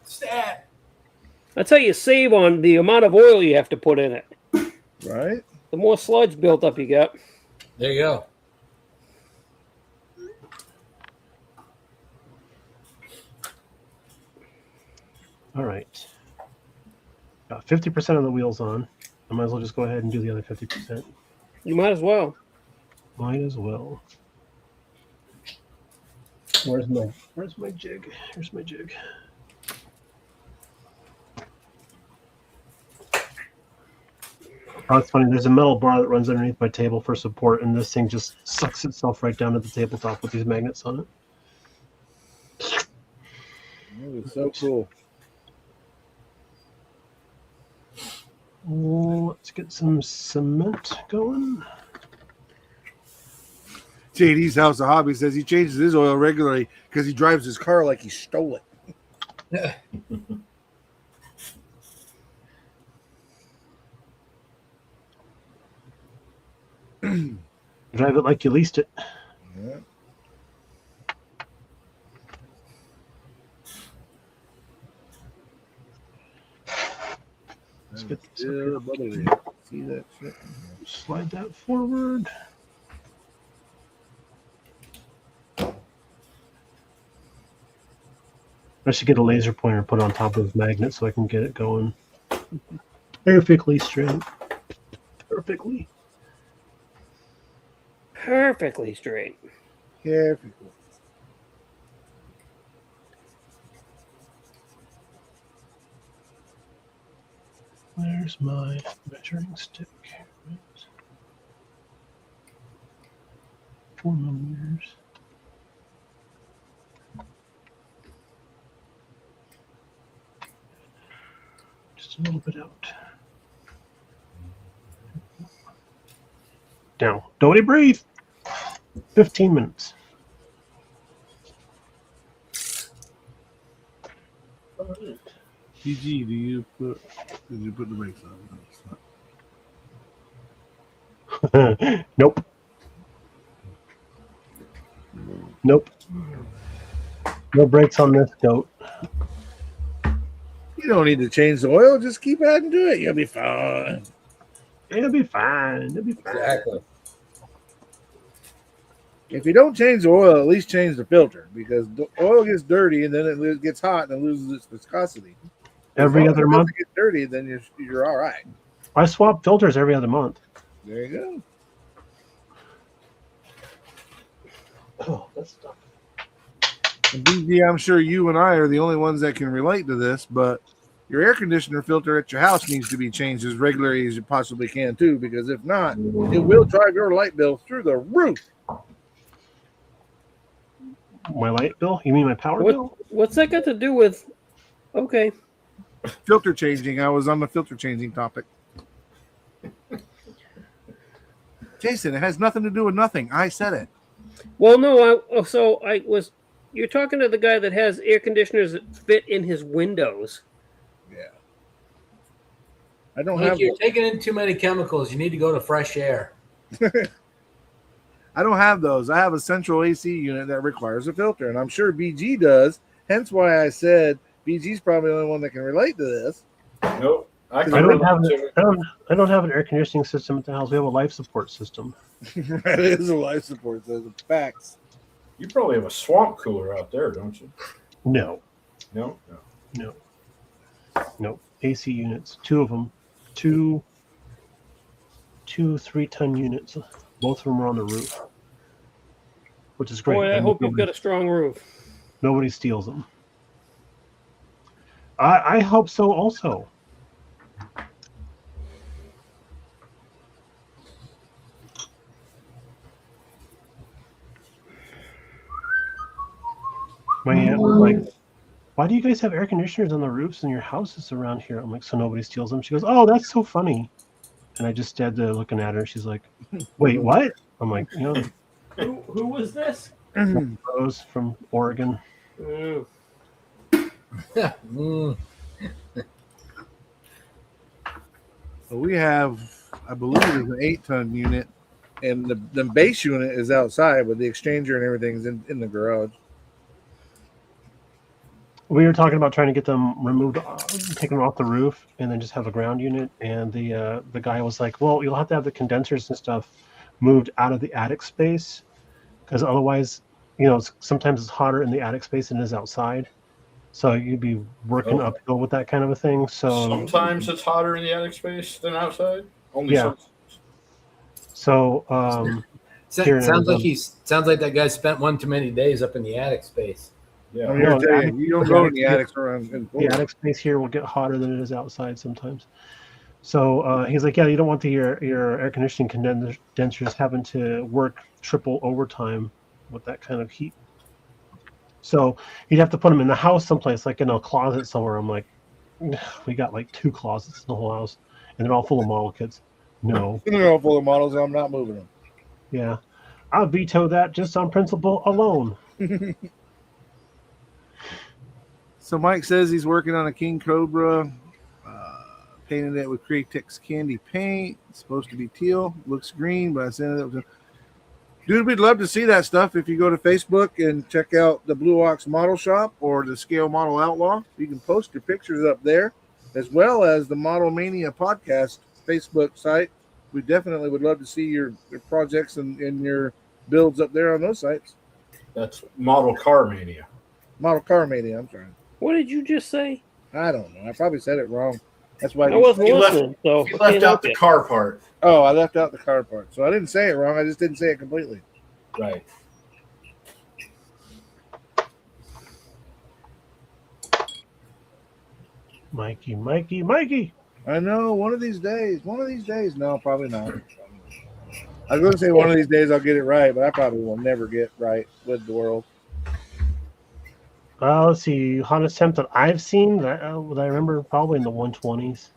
Stat. That's how you save on the amount of oil you have to put in it. Right? The more sludge built up you got. There you go. All right. Got 50% of the wheels on. I might as well just go ahead and do the other 50%. You might as well. Might as well. Where's my jig? Here's my jig. Oh, it's funny. There's a metal bar that runs underneath my table for support, and this thing just sucks itself right down to the tabletop with these magnets on it. That was so cool. Let's get some cement going. JD's House of Hobby says he changes his oil regularly because he drives his car like he stole it. Drive it like you leased it. Yeah. Let's get this Still bubbly. See that shit? Slide that forward. I should get a laser pointer put on top of the magnet so I can get it going perfectly straight. Perfectly. Perfectly straight. Careful. There's my measuring stick. Right. 4 millimeters. Just a little bit out. Now, don't breathe. 15 minutes. PG, did you put the brakes on? Nope. Nope. No brakes on this goat. You don't need to change the oil. Just keep adding to it. You'll be fine. It'll be fine. It'll be fine. Exactly. If you don't change the oil, at least change the filter because the oil gets dirty and then it gets hot and it loses its viscosity. Every other month. If it gets dirty, then you're all right. I swap filters every other month. There you go. Oh, that's tough. And BG, I'm sure you and I are the only ones that can relate to this, but your air conditioner filter at your house needs to be changed as regularly as you possibly can too, because if not, it will drive your light bill through the roof. My light bill? You mean my power bill? What's that got to do with? Okay. Filter changing. I was on the filter changing topic. Jason, it has nothing to do with nothing. I said it. Well, no. You're talking to the guy that has air conditioners that fit in his windows. Yeah. I don't Look, have. you're taking in too many chemicals. You need to go to fresh air. I don't have those. I have a central AC unit that requires a filter, and I'm sure BG does. Hence why I said BG's probably the only one that can relate to this. Nope. I I don't have an air conditioning system at the house. We have a life support system. That is a life support system. Facts. You probably have a swamp cooler out there, don't you? No. No. No. AC units, 2 of them, two 3-ton units. Both of them are on the roof, which is great. Boy, I That hope means you've got a strong roof. nobody steals them. I hope so also. My aunt was like, why do you guys have air conditioners on the roofs in your houses around here? I'm like, so nobody steals them. She goes, oh, that's so funny. And I just stood there looking at her. She's like, wait, what? I'm like, Who was this? Rose from Oregon. Mm. Mm. We have, I believe, it's an 8-ton unit, and the base unit is outside, but the exchanger and everything's in the garage. We were talking about trying to get them removed, taken off the roof, and then just have a ground unit. And the guy was like, "Well, you'll have to have the condensers and stuff moved out of the attic space, because otherwise, sometimes it's hotter in the attic space than it is outside. So you'd be working uphill with that kind of a thing. So sometimes it's hotter in the attic space than outside. Only Yeah. So here in Sounds like Arizona. sounds like that guy spent one too many days up in the attic space. Yeah. I'm here to No, tell you, you don't go in the attics around. The attic space here will get hotter than it is outside sometimes. So he's like, yeah, you don't want your air conditioning condensers having to work triple overtime with that kind of heat. So you'd have to put them in the house someplace, like in a closet somewhere. I'm like, we got like 2 closets in the whole house, and they're all full of model kits. No, They're all full of models, and I'm not moving them. yeah, I'll veto that just on principle alone. So Mike says he's working on a King Cobra, painted it with Createx candy paint. It's supposed to be teal, looks green, but I sent it up to. Dude, we'd love to see that stuff. If you go to Facebook and check out the Blue Ox Model Shop or the Scale Model Outlaw, you can post your pictures up there, as well as the Model Mania podcast Facebook site. We definitely would love to see your projects and your builds up there on those sites. That's Model Car Mania. Model Car Mania, I'm sorry. What did you just say? I don't know. I probably said it wrong. That's why I wasn't He left- listening. So He I left can't out help the you. car part. Oh, I left out the car part. So I didn't say it wrong. I just didn't say it completely. Right. Mikey. I know. One of these days. No, probably not. I was going to say one of these days I'll get it right, but I probably will never get right with the world. Let's see, hottest temp that I've seen that I remember probably in the 120s.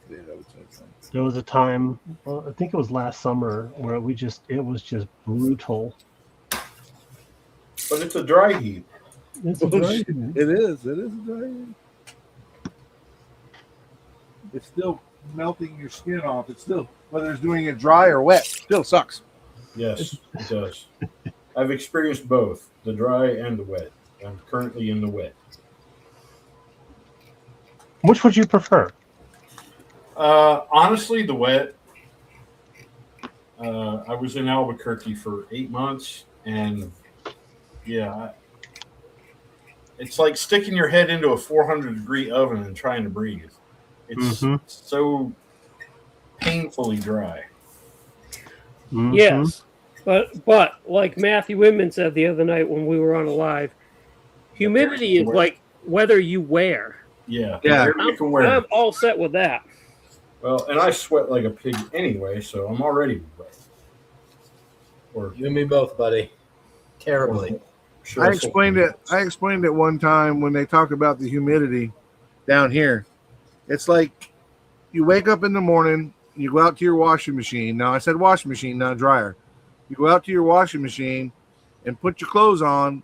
Yeah, that would say something. There was a time, I think it was last summer, where it was just brutal. But it's a dry heat. It's Oh, great. shit. It is a dry heat. It's still melting your skin off. It's still, whether it's doing it dry or wet, still sucks. Yes, it does. I've experienced both, the dry and the wet. I'm currently in the wet. Which would you prefer? Honestly, the wet. I was in Albuquerque for 8 months, and yeah, it's like sticking your head into a 400-degree oven and trying to breathe. It's so painfully dry. Mhm. Yes, but like Matthew Inman said the other night when we were on a live, humidity is like whether you wear. Yeah, Yeah. You can wear. I'm all set with that. Well, and I sweat like a pig anyway, so I'm already wet. Or You and me both, buddy. Terribly. sure, I explained it one time when they talked about the humidity down here. It's like you wake up in the morning, you go out to your washing machine. Now I said washing machine, not dryer. You go out to your washing machine and put your clothes on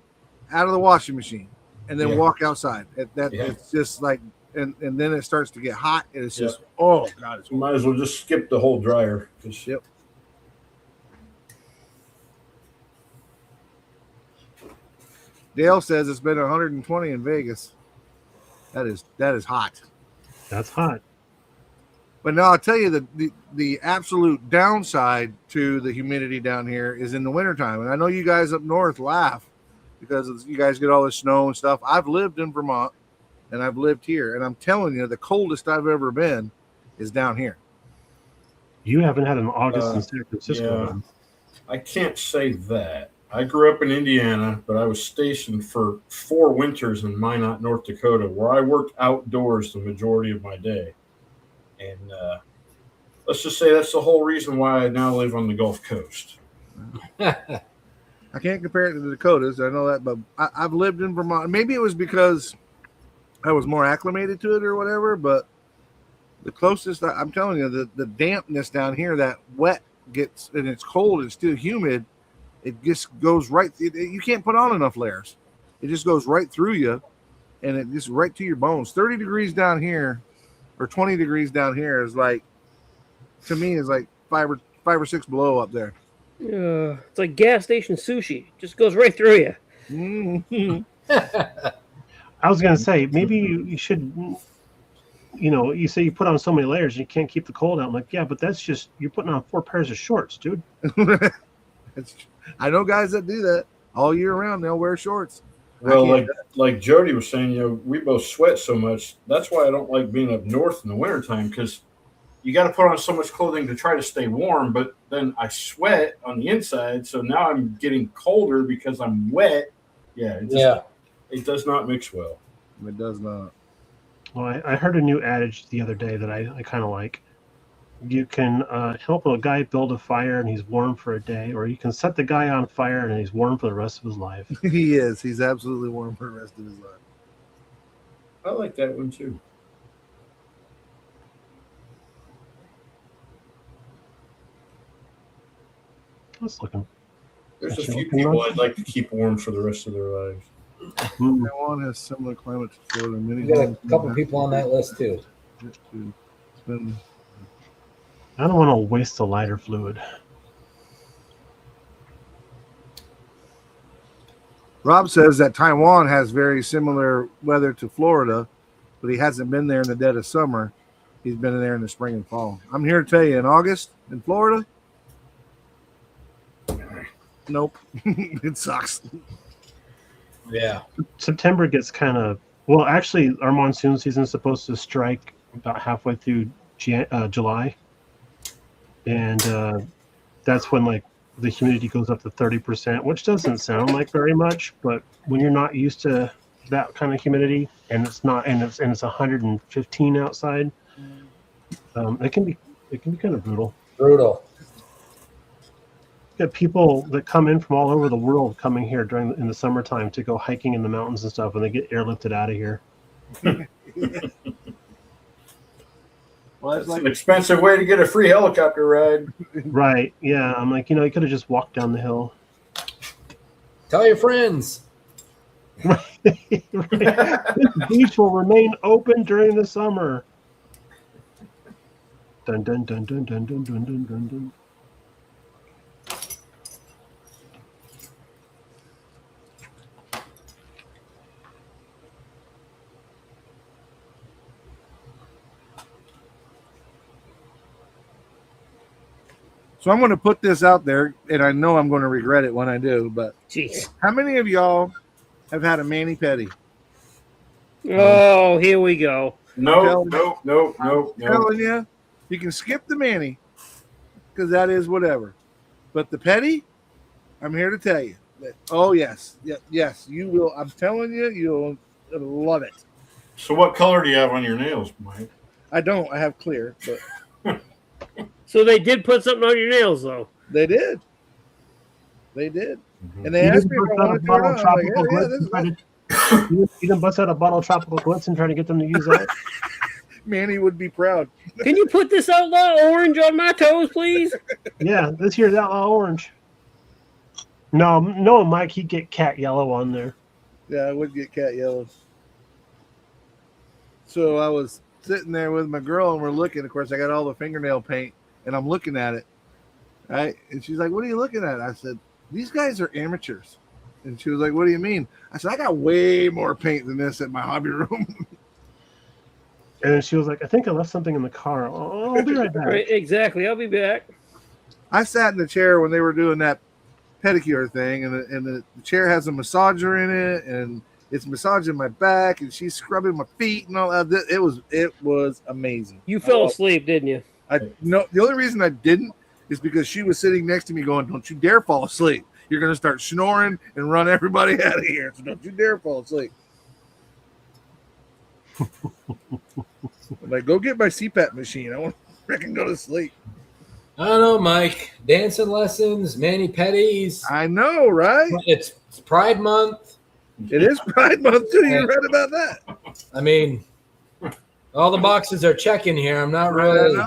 out of the washing machine, and then Yeah. walk outside. Yeah. It's just like, and then it starts to get hot, and it's Yeah. just oh god, it's You might as well just skip the whole dryer. 'Cause Yep. Dale says it's been 120 in Vegas. That is hot. That's hot. But now I'll tell you the absolute downside to the humidity down here is in the wintertime. And I know you guys up north laugh because you guys get all this snow and stuff. I've lived in Vermont and I've lived here, and I'm telling you, the coldest I've ever been is down here. You haven't had an August in San Francisco. yeah. Then. I can't say that. I grew up in Indiana, but I was stationed for 4 winters in Minot, North Dakota, where I worked outdoors the majority of my day. And let's just say that's the whole reason why I now live on the Gulf Coast. I can't compare it to the Dakotas. I know that, but I've lived in Vermont. Maybe it was because I was more acclimated to it or whatever, but the closest, I'm telling you, the dampness down here, that wet gets, and it's cold and still humid, it just goes right, you can't put on enough layers. It just goes right through you, and it just right to your bones. 30 degrees down here or 20 degrees down here is like, to me, is like 5 or 6 below up there. It's like gas station sushi. Just goes right through you. Mhm. I was gonna say maybe you should. You say you put on so many layers and you can't keep the cold out. I'm like, yeah, but that's just you're putting on 4 pairs of shorts, dude. I know guys that do that all year round. They'll wear shorts. Well, like Jody was saying, we both sweat so much. That's why I don't like being up north in the wintertime, because you got to put on so much clothing to try to stay warm, but then I sweat on the inside, so now I'm getting colder because I'm wet. Yeah, it does not mix well. It does not. Well, I heard a new adage the other day that I kind of like. You can help a guy build a fire and he's warm for a day, or you can set the guy on fire and he's warm for the rest of his life. He is. He's absolutely warm for the rest of his life. I like that one too. Let's look. There's a That's few your people opinion? I'd like to keep warm for the rest of their lives. Taiwan has similar climate to Florida. Many We got a homes couple have people on that list too. It's been I don't want to waste the lighter fluid. Rob says that Taiwan has very similar weather to Florida, but he hasn't been there in the dead of summer. He's been there in the spring and fall. I'm here to tell you, in August in Florida, nope, it sucks. Yeah. September gets kind of well. Actually, our monsoon season is supposed to strike about halfway through July, and that's when like the humidity goes up to 30%, which doesn't sound like very much, but when you're not used to that kind of humidity and it's 115 outside, it can be kind of brutal. Brutal. Got people that come in from all over the world coming here in the summertime to go hiking in the mountains and stuff, and they get airlifted out of here. Well, That's an expensive way to get a free helicopter ride. Right? Yeah. I'm like, you could have just walked down the hill. Tell your friends. Right. This beach will remain open during the summer. Dun dun dun dun dun dun dun dun dun dun. So I'm going to put this out there, and I know I'm going to regret it when I do, but Jeez. how many of y'all have had a mani-pedi? Oh, here we go. No. I'm telling you, you can skip the mani because that is whatever. But the pedi, I'm here to tell you that, oh, yes, you will. I'm telling you, you'll love it. So what color do you have on your nails, Mike? I don't. I have clear, but So they did put something on your nails, though. they did. They did. Mm-hmm. And they You asked didn't me if bust I out a wanted to bottle or of not. I'm like, tropical yeah, glitz this and is try to- you didn't bust out a bottle of tropical glitz and try to get them to use that. Manny would be proud. Can you put this outlaw orange on my toes, please? Yeah, this here's outlaw orange. No, Mike, he'd get cat yellow on there. Yeah, I would get cat yellow. So I was sitting there with my girl and we're looking. Of course, I got all the fingernail paint and I'm looking at it. Right. And she's like, "What are you looking at?" I said, "These guys are amateurs." And she was like, "What do you mean?" I said, "I got way more paint than this at my hobby room." And she was like, I think I left something in the car. I'll be right back. Right, exactly. I'll be back. I sat in the chair when they were doing that pedicure thing, and the chair has a massager in it, and it's massaging my back, and she's scrubbing my feet and all that. It was amazing. You fell asleep, didn't you? The only reason I didn't is because she was sitting next to me going, "Don't you dare fall asleep. You're going to start snoring and run everybody out of here. So don't you dare fall asleep." I'm like, go get my CPAP machine. I want to freaking go to sleep. I don't know, Mike. Dancing lessons, mani-pedis. I know, right? It's Pride Month. It is Pride Month too. You read about that? I mean, all the boxes are checking here. I'm not really.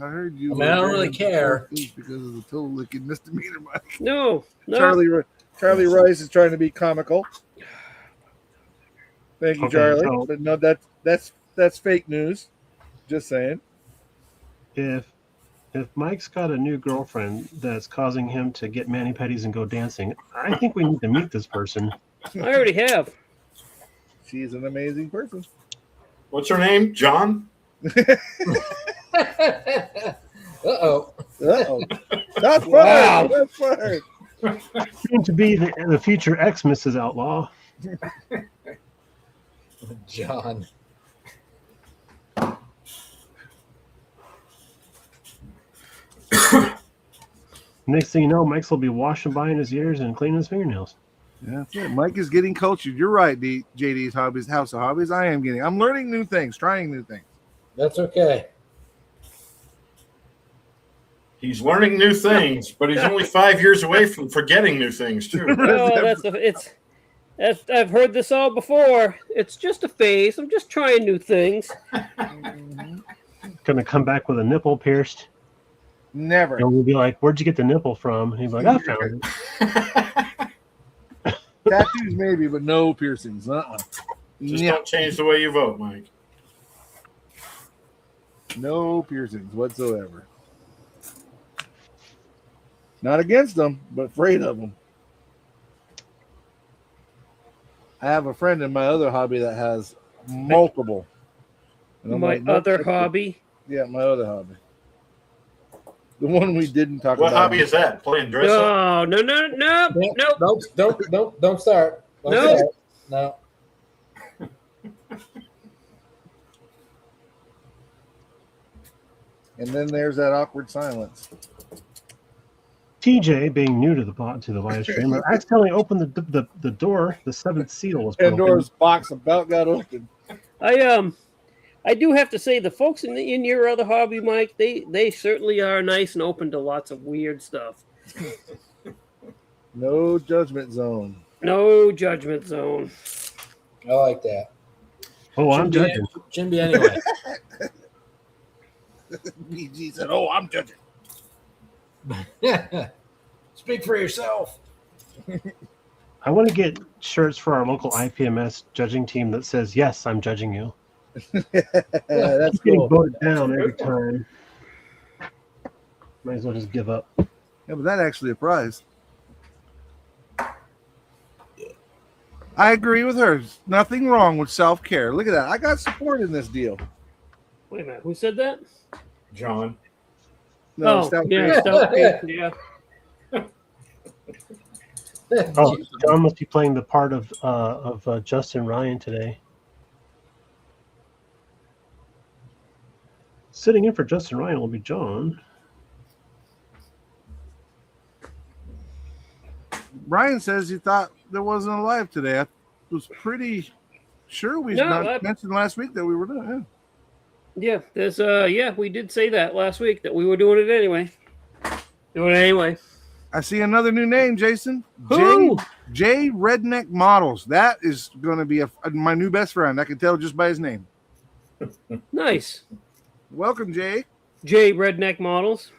I heard you. I don't really care because of the toe licking misdemeanor, Mike. No. Charlie Rice is trying to be comical. Thank you, Okay, Charlie. so- But no, that's fake news. Just saying. If Mike's got a new girlfriend that's causing him to get mani-pedis and go dancing, I think we need to meet this person. I already have. She's an amazing person. What's her name? John? Uh-oh. Uh-oh. That's fine. Wow. That's fine. Soon to be the future ex Mrs. Outlaw. John. Next thing you know, Mike's will be washing behind his ears and cleaning his fingernails. Yeah, that's it. Mike is getting cultured. You're right, JD's Hobbies, House of Hobbies. I'm learning new things, trying new things. That's okay. He's learning new things, but he's only 5 years away from forgetting new things too. No, I've heard this all before. It's just a phase. I'm just trying new things. Gonna come back with a nipple pierced. Never. And we'll be like, "Where'd you get the nipple from?" And he's like, "I found it." Tattoos maybe, but no piercings. Just don't change the way you vote, Mike. No piercings whatsoever. Not against them, but afraid of them. I have a friend in my other hobby that has multiple. And I'm My like, nope, other that's it. hobby. Yeah, my other hobby. The one we didn't talk What about. hobby is that? Playing dress up? No. Don't start. No. Start. No. And then there's that awkward silence. TJ, being new to the live stream, accidentally opened the door. The seventh seal was broken. Pandora's box about got open. I do have to say the folks in your other hobby, Mike, they certainly are nice and open to lots of weird stuff. No judgment zone. No judgment zone. I like that. Oh, I'm judging. Shouldn't be anyway. BG said, "Oh, I'm judging." Speak for yourself. I want to get shirts for our local IPMS judging team that says, "Yes, I'm judging you." That's Keep getting cool. voted down every time. Might as well just give up. Yeah, but that actually a prize. I agree with her. Nothing wrong with self-care. Look at that. I got support in this deal. Wait a minute, who said that? John. No, oh, self-care. yeah, self-care, yeah. Oh, John must be playing the part of Justin Ryan today. Sitting in for Justin Ryan will be John. Brian says he thought there wasn't a live today. I was pretty sure we mentioned last week that we were doing it. Yeah, there's we did say that last week that we were doing it anyway. Doing it anyway. I see another new name, Jason. Who? J Redneck Models. That is going to be my new best friend. I can tell just by his name. Nice. Welcome, Jay. J Redneck Models.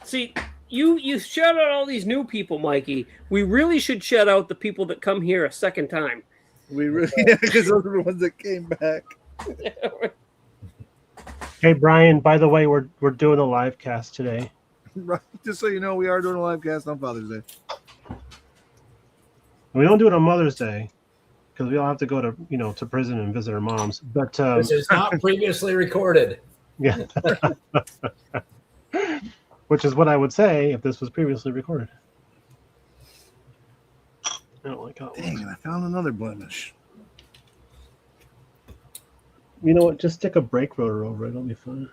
See, you shout out all these new people, Mikey. We really should shout out the people that come here a second time. We really, because those are the ones that came back. Hey, Brian, by the way, we're doing a live cast today. Right. Just so you know, we are doing a live cast on Father's Day. We don't do it on Mother's Day because we all have to go to prison and visit our moms. But This is not previously recorded. yeah, which is what I would say if this was previously recorded. I don't like how it Dang looks. it! I found another blemish. You know what? Just stick a brake rotor over it. It'll be fine.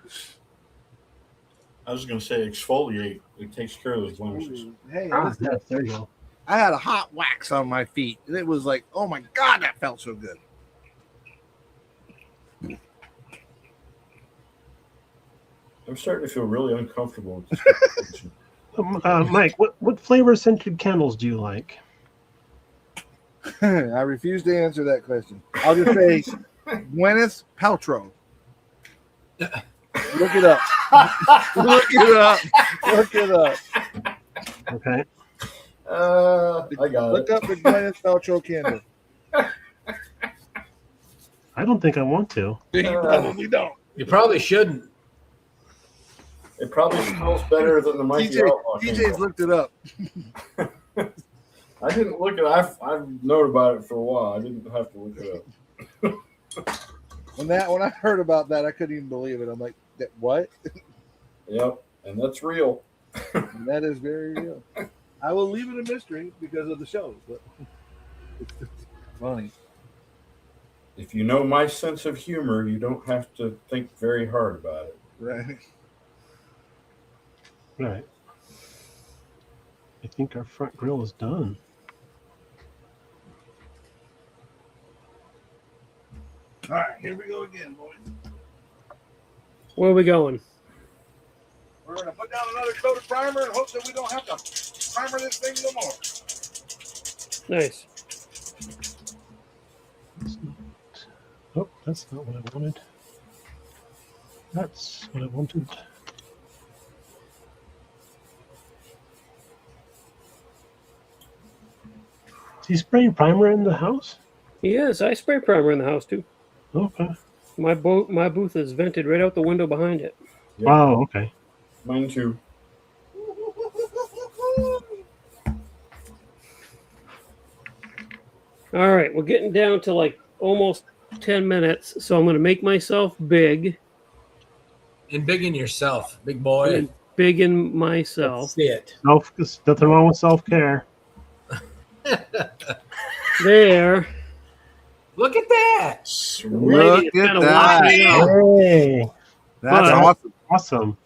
I was going to say exfoliate. It takes care of those blemishes. Hey, Ah, yes, there you go. I had a hot wax on my feet, and it was like, oh my god, that felt so good. I'm starting to feel really uncomfortable with this. Mike, what flavor scented candles do you like? I refuse to answer that question. I'll just say Gwyneth Paltrow. Look it up. Look it up. Look it up. Okay. I got Look it. up the Gwyneth Paltrow candle. I don't think I want to. You probably don't. You probably shouldn't. It probably smells better than the Mikey Outlaw DJ's candle. looked it up. I didn't look at it. I've known about it for a while. I didn't have to look it up. When I heard about that, I couldn't even believe it. I'm like, what? Yep. And that's real. And that is very real. I will leave it a mystery because of the show, but it's funny. If you know my sense of humor, you don't have to think very hard about it. Right. All right. I think our front grill is done. All right, here we go again, boys. Where are we going? We're gonna put down another coat of primer and hope that we don't have to primer this thing no more. Nice. Oh, that's not what I wanted. That's what I wanted. Is he spraying primer in the house? Yes, I spray primer in the house too. Okay. My booth is vented right out the window behind it. Yep. Wow, okay. Mine too. All right, we're getting down to like almost 10 minutes, so I'm going to make myself big And big in yourself, big boy. and big in myself. See it. Nothing wrong with self-care. There. Look at that. Look It's kinda at washing that. out. Hey, That's But- awesome. awesome.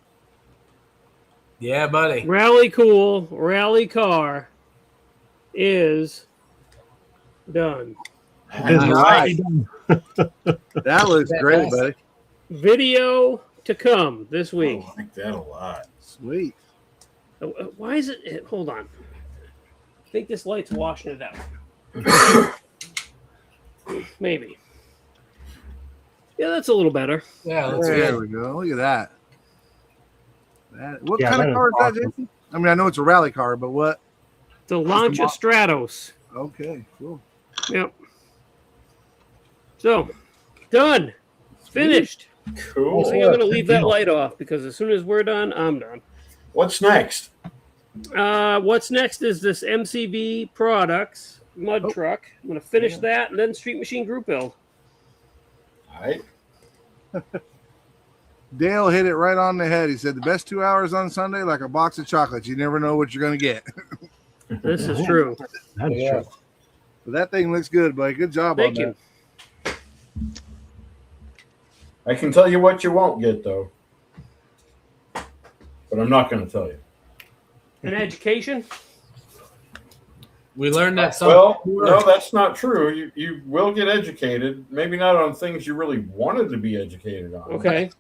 Yeah, buddy. Rally Cool Rally Car is done. It's Nice. right. That looks great, buddy. Video to come this week. I like that a lot. Sweet. Why is it? Hold on. I think this light's washing it out. Maybe. Yeah, that's a little better. Yeah, that's There good. we go. Look at that. What Yeah, kind that of is car is that, awesome. Jason? I mean, I know it's a rally car, but what? The Lancia Stratos. Okay, cool. Yep. So, done. Finished. I Cool. think I'm going to leave that light off because as soon as we're done, I'm done. What's next? What's next is this MCB Products mud Oh. truck. I'm going to finish that and then Street Machine Group Build. All right. Dale hit it right on the head. He said the best 2 hours on Sunday, like a box of chocolates. You never know what you're going to get. This is true. That is Yeah. true. But that thing looks good, buddy. Good job Thank on you. that. I can tell you what you won't get, though. But I'm not going to tell you. An education? We learned that some Well, no, that's not true. You will get educated. Maybe not on things you really wanted to be educated on. Okay.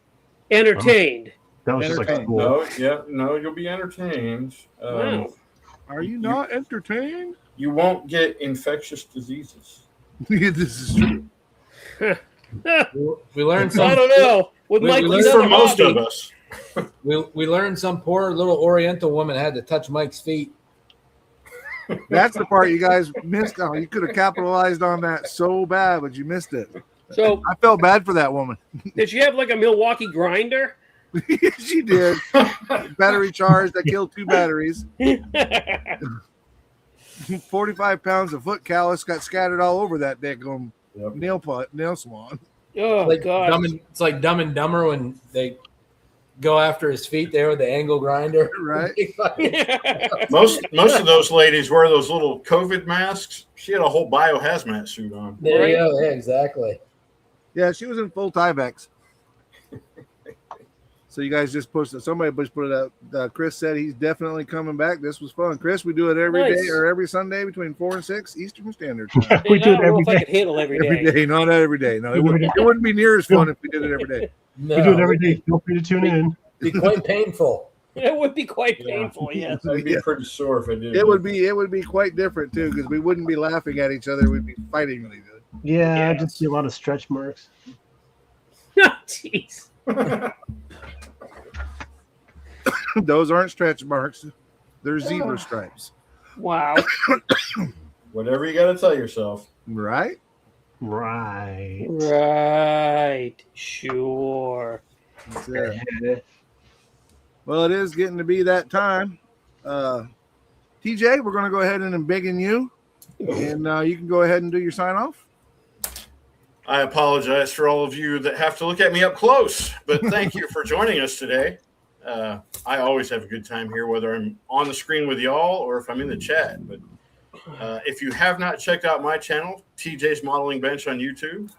Entertained. That was just like Entertained. school. No, you'll be entertained. Wow. Are you not entertained? You won't get infectious diseases. This is true. we learned I some don't know. With We- Mike we At Lee's least for other most hobby, of us. we learned some poor little Oriental woman had to touch Mike's feet. That's the part you guys missed. Oh, you could have capitalized on that so bad, but you missed it. So, I felt bad for that woman. did she have like a Milwaukee grinder? She did. Battery charge that killed 2 batteries. 45 pounds of foot callus got scattered all over that daggone Yep. nail salon. Oh, Like God. it's like Dumb and Dumber when they go after his feet there with the angle grinder. Right. Most of those ladies wear those little COVID masks. She had a whole biohazmat suit on. There you go. Yeah, exactly. Yeah, she was in full Tyvek. So you guys just posted. Somebody just put it out. Chris said he's definitely coming back. This was fun. Chris, we do it every day or every Sunday between 4 and 6 Eastern Standard Time. Yeah, we do it every I day. could handle every day. Every day, not every day. No, it wouldn't be near as fun if we did it every day. No, We do it every day. Feel free to tune in. It'd be quite painful. It would be quite painful, yes. I'd be pretty sore if I did. It would be quite different too, because we wouldn't be laughing at each other. We'd be fighting with each other. Yeah, Yes. just see a lot of stretch marks. Jeez. Those aren't stretch marks; they're zebra stripes, Wow. Whatever you got to tell yourself. right? Right. Right. Sure. That's it. Well, it is getting to be that time. TJ, we're going to go ahead and embiggen you, and you can go ahead and do your sign off. I apologize for all of you that have to look at me up close, but thank you for joining us today. I always have a good time here, whether I'm on the screen with y'all or if I'm in the chat. But if you have not checked out my channel, TJ's Modeling Bench on YouTube,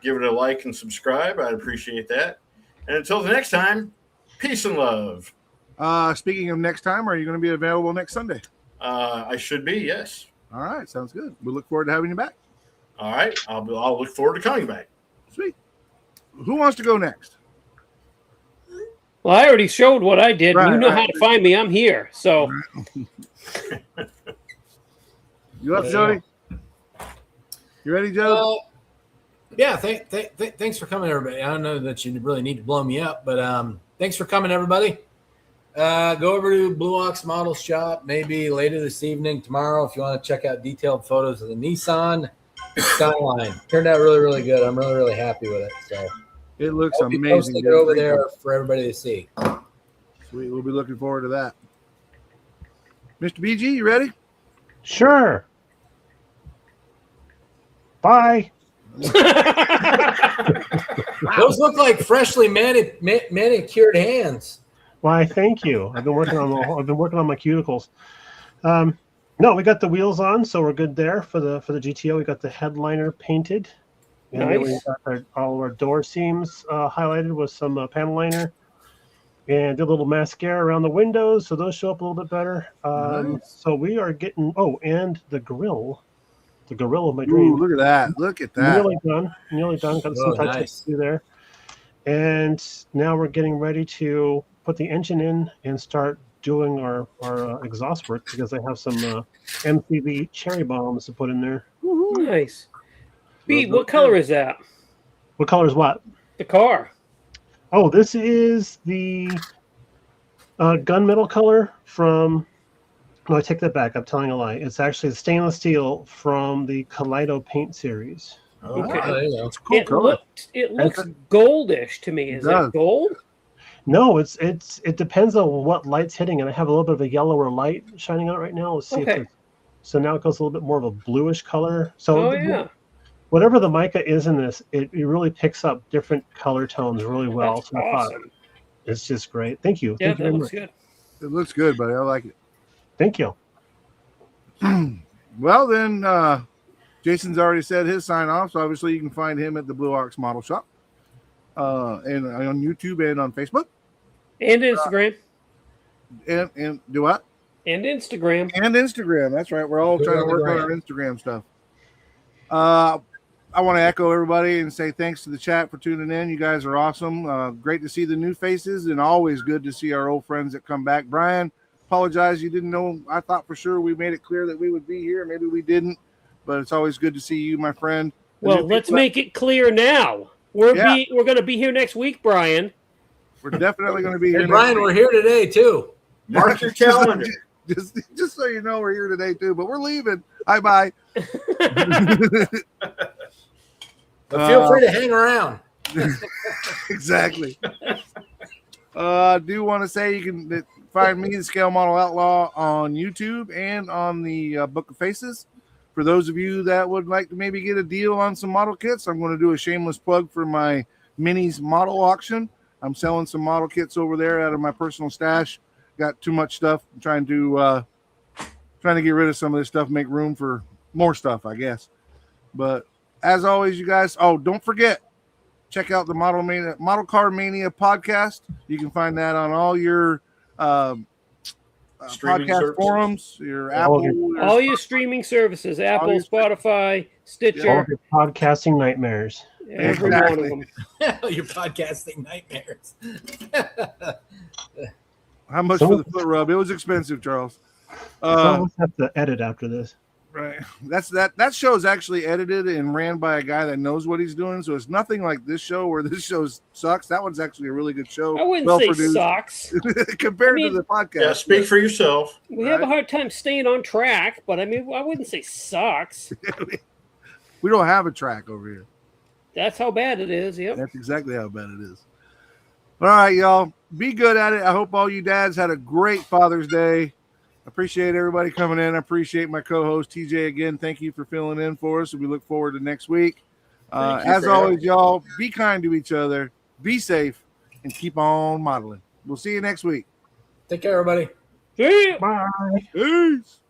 give it a like and subscribe. I'd appreciate that. And until the next time, peace and love. Speaking of next time, are you going to be available next Sunday? I should be, yes. All right, sounds good. We look forward to having you back. All right. I'll look forward to coming back. Sweet. Who wants to go next? Well, I already showed what I did. Right, You know right. how to find me. I'm here. So You up, Jody? You ready, Joe? Yeah, thanks for coming, everybody. I don't know that you really need to blow me up, but thanks for coming, everybody. Go over to Blue Ox Model Shop maybe later this evening, tomorrow, if you want to check out detailed photos of the Nissan Skyline. Turned out really, really good. I'm really, really happy with it. So It looks I'll be amazing. posting it dude. over there for everybody to see. Sweet. We'll be looking forward to that. Mr. BG, you ready? Sure. Bye. Those look like freshly manicured hands. Why? Thank you. I've been working on my cuticles. No, we got the wheels on, so we're good there for the GTO. We got the headliner painted, and then we Nice. got all our door seams highlighted with some panel liner, and did a little mascara around the windows, so those show up a little bit better. Nice. So we are getting. Oh, and the grill of my Ooh, dreams. look at that. Look at that. Nearly done. Got some touch nice. to do there. And now we're getting ready to put the engine in and start doing our exhaust work, because I have some MCV cherry bombs to put in there. nice. Pete, what color is that? What color is what? The car. Oh, this is the gunmetal color from. No, I take that back. I'm telling a lie. It's actually the stainless steel from the Kaleido paint series. Okay. Oh, there you go. It's a cool It color. looks goldish to me. Is It does. it gold? No, it depends on what light's hitting, and I have a little bit of a yellower light shining on it right now. Let's see Okay. so now it goes a little bit more of a bluish color. So Oh yeah. whatever the mica is in this, it really picks up different color tones really well. That's So I thought awesome. it's just great. Thank you. Yeah, Thank you that very looks much. good. It looks good, buddy. I like it. Thank you. Well, then, Jason's already said his sign off, so obviously you can find him at the Blue Ox Model Shop, and on YouTube and on Facebook, And Instagram. and do what? And Instagram. And Instagram. That's right. We're all Good trying to on the work on our Instagram stuff. I want to echo everybody and say thanks to the chat for tuning in. You guys are awesome. Great to see the new faces, and always good to see our old friends that come back. Brian, apologize. You didn't know. I thought for sure we made it clear that we would be here. Maybe we didn't, but it's always good to see you, my friend. The Well, new let's people make it clear now. We're Yeah. going to be here next week, Brian. We're definitely going to be here. Hey, next Brian, week. we're here today too. Mark your calendar. Just so you know, we're here today too, but we're leaving. Bye. But feel free to hang around. Exactly. I do want to say you can find me, the Scale Model Outlaw, on YouTube and on the Book of Faces. For those of you that would like to maybe get a deal on some model kits, I'm going to do a shameless plug for my minis model auction. I'm selling some model kits over there out of my personal stash. Got too much stuff. I'm trying to get rid of some of this stuff, make room for more stuff, I guess. But as always, you guys, don't forget, check out the Model Car Mania podcast. You can find that on all your Streaming podcast services. forums, your All Apple, All your streaming services, Apple, your- Spotify, All Stitcher, of your podcasting nightmares. every Exactly. one of them. Your podcasting nightmares. How much for the foot rub? It was expensive, Charles. Some of us have to edit after this. Right. That show is actually edited and ran by a guy that knows what he's doing. So it's nothing like this show where this show sucks. That one's actually a really good show. I wouldn't well say produced sucks. compared I mean- to the podcast. Yeah, speak for yourself. We have a hard time staying on track, but I mean, I wouldn't say sucks. We don't have a track over here. That's how bad it is. Yep. That's exactly how bad it is. All right, y'all. Be good at it. I hope all you dads had a great Father's Day. Appreciate everybody coming in. I appreciate my co-host TJ again. Thank you for filling in for us. We look forward to next week. Thank you As for always, having me. y'all, be kind to each other, be safe, and keep on modeling. We'll see you next week. Take care, everybody. See ya. Bye. Peace.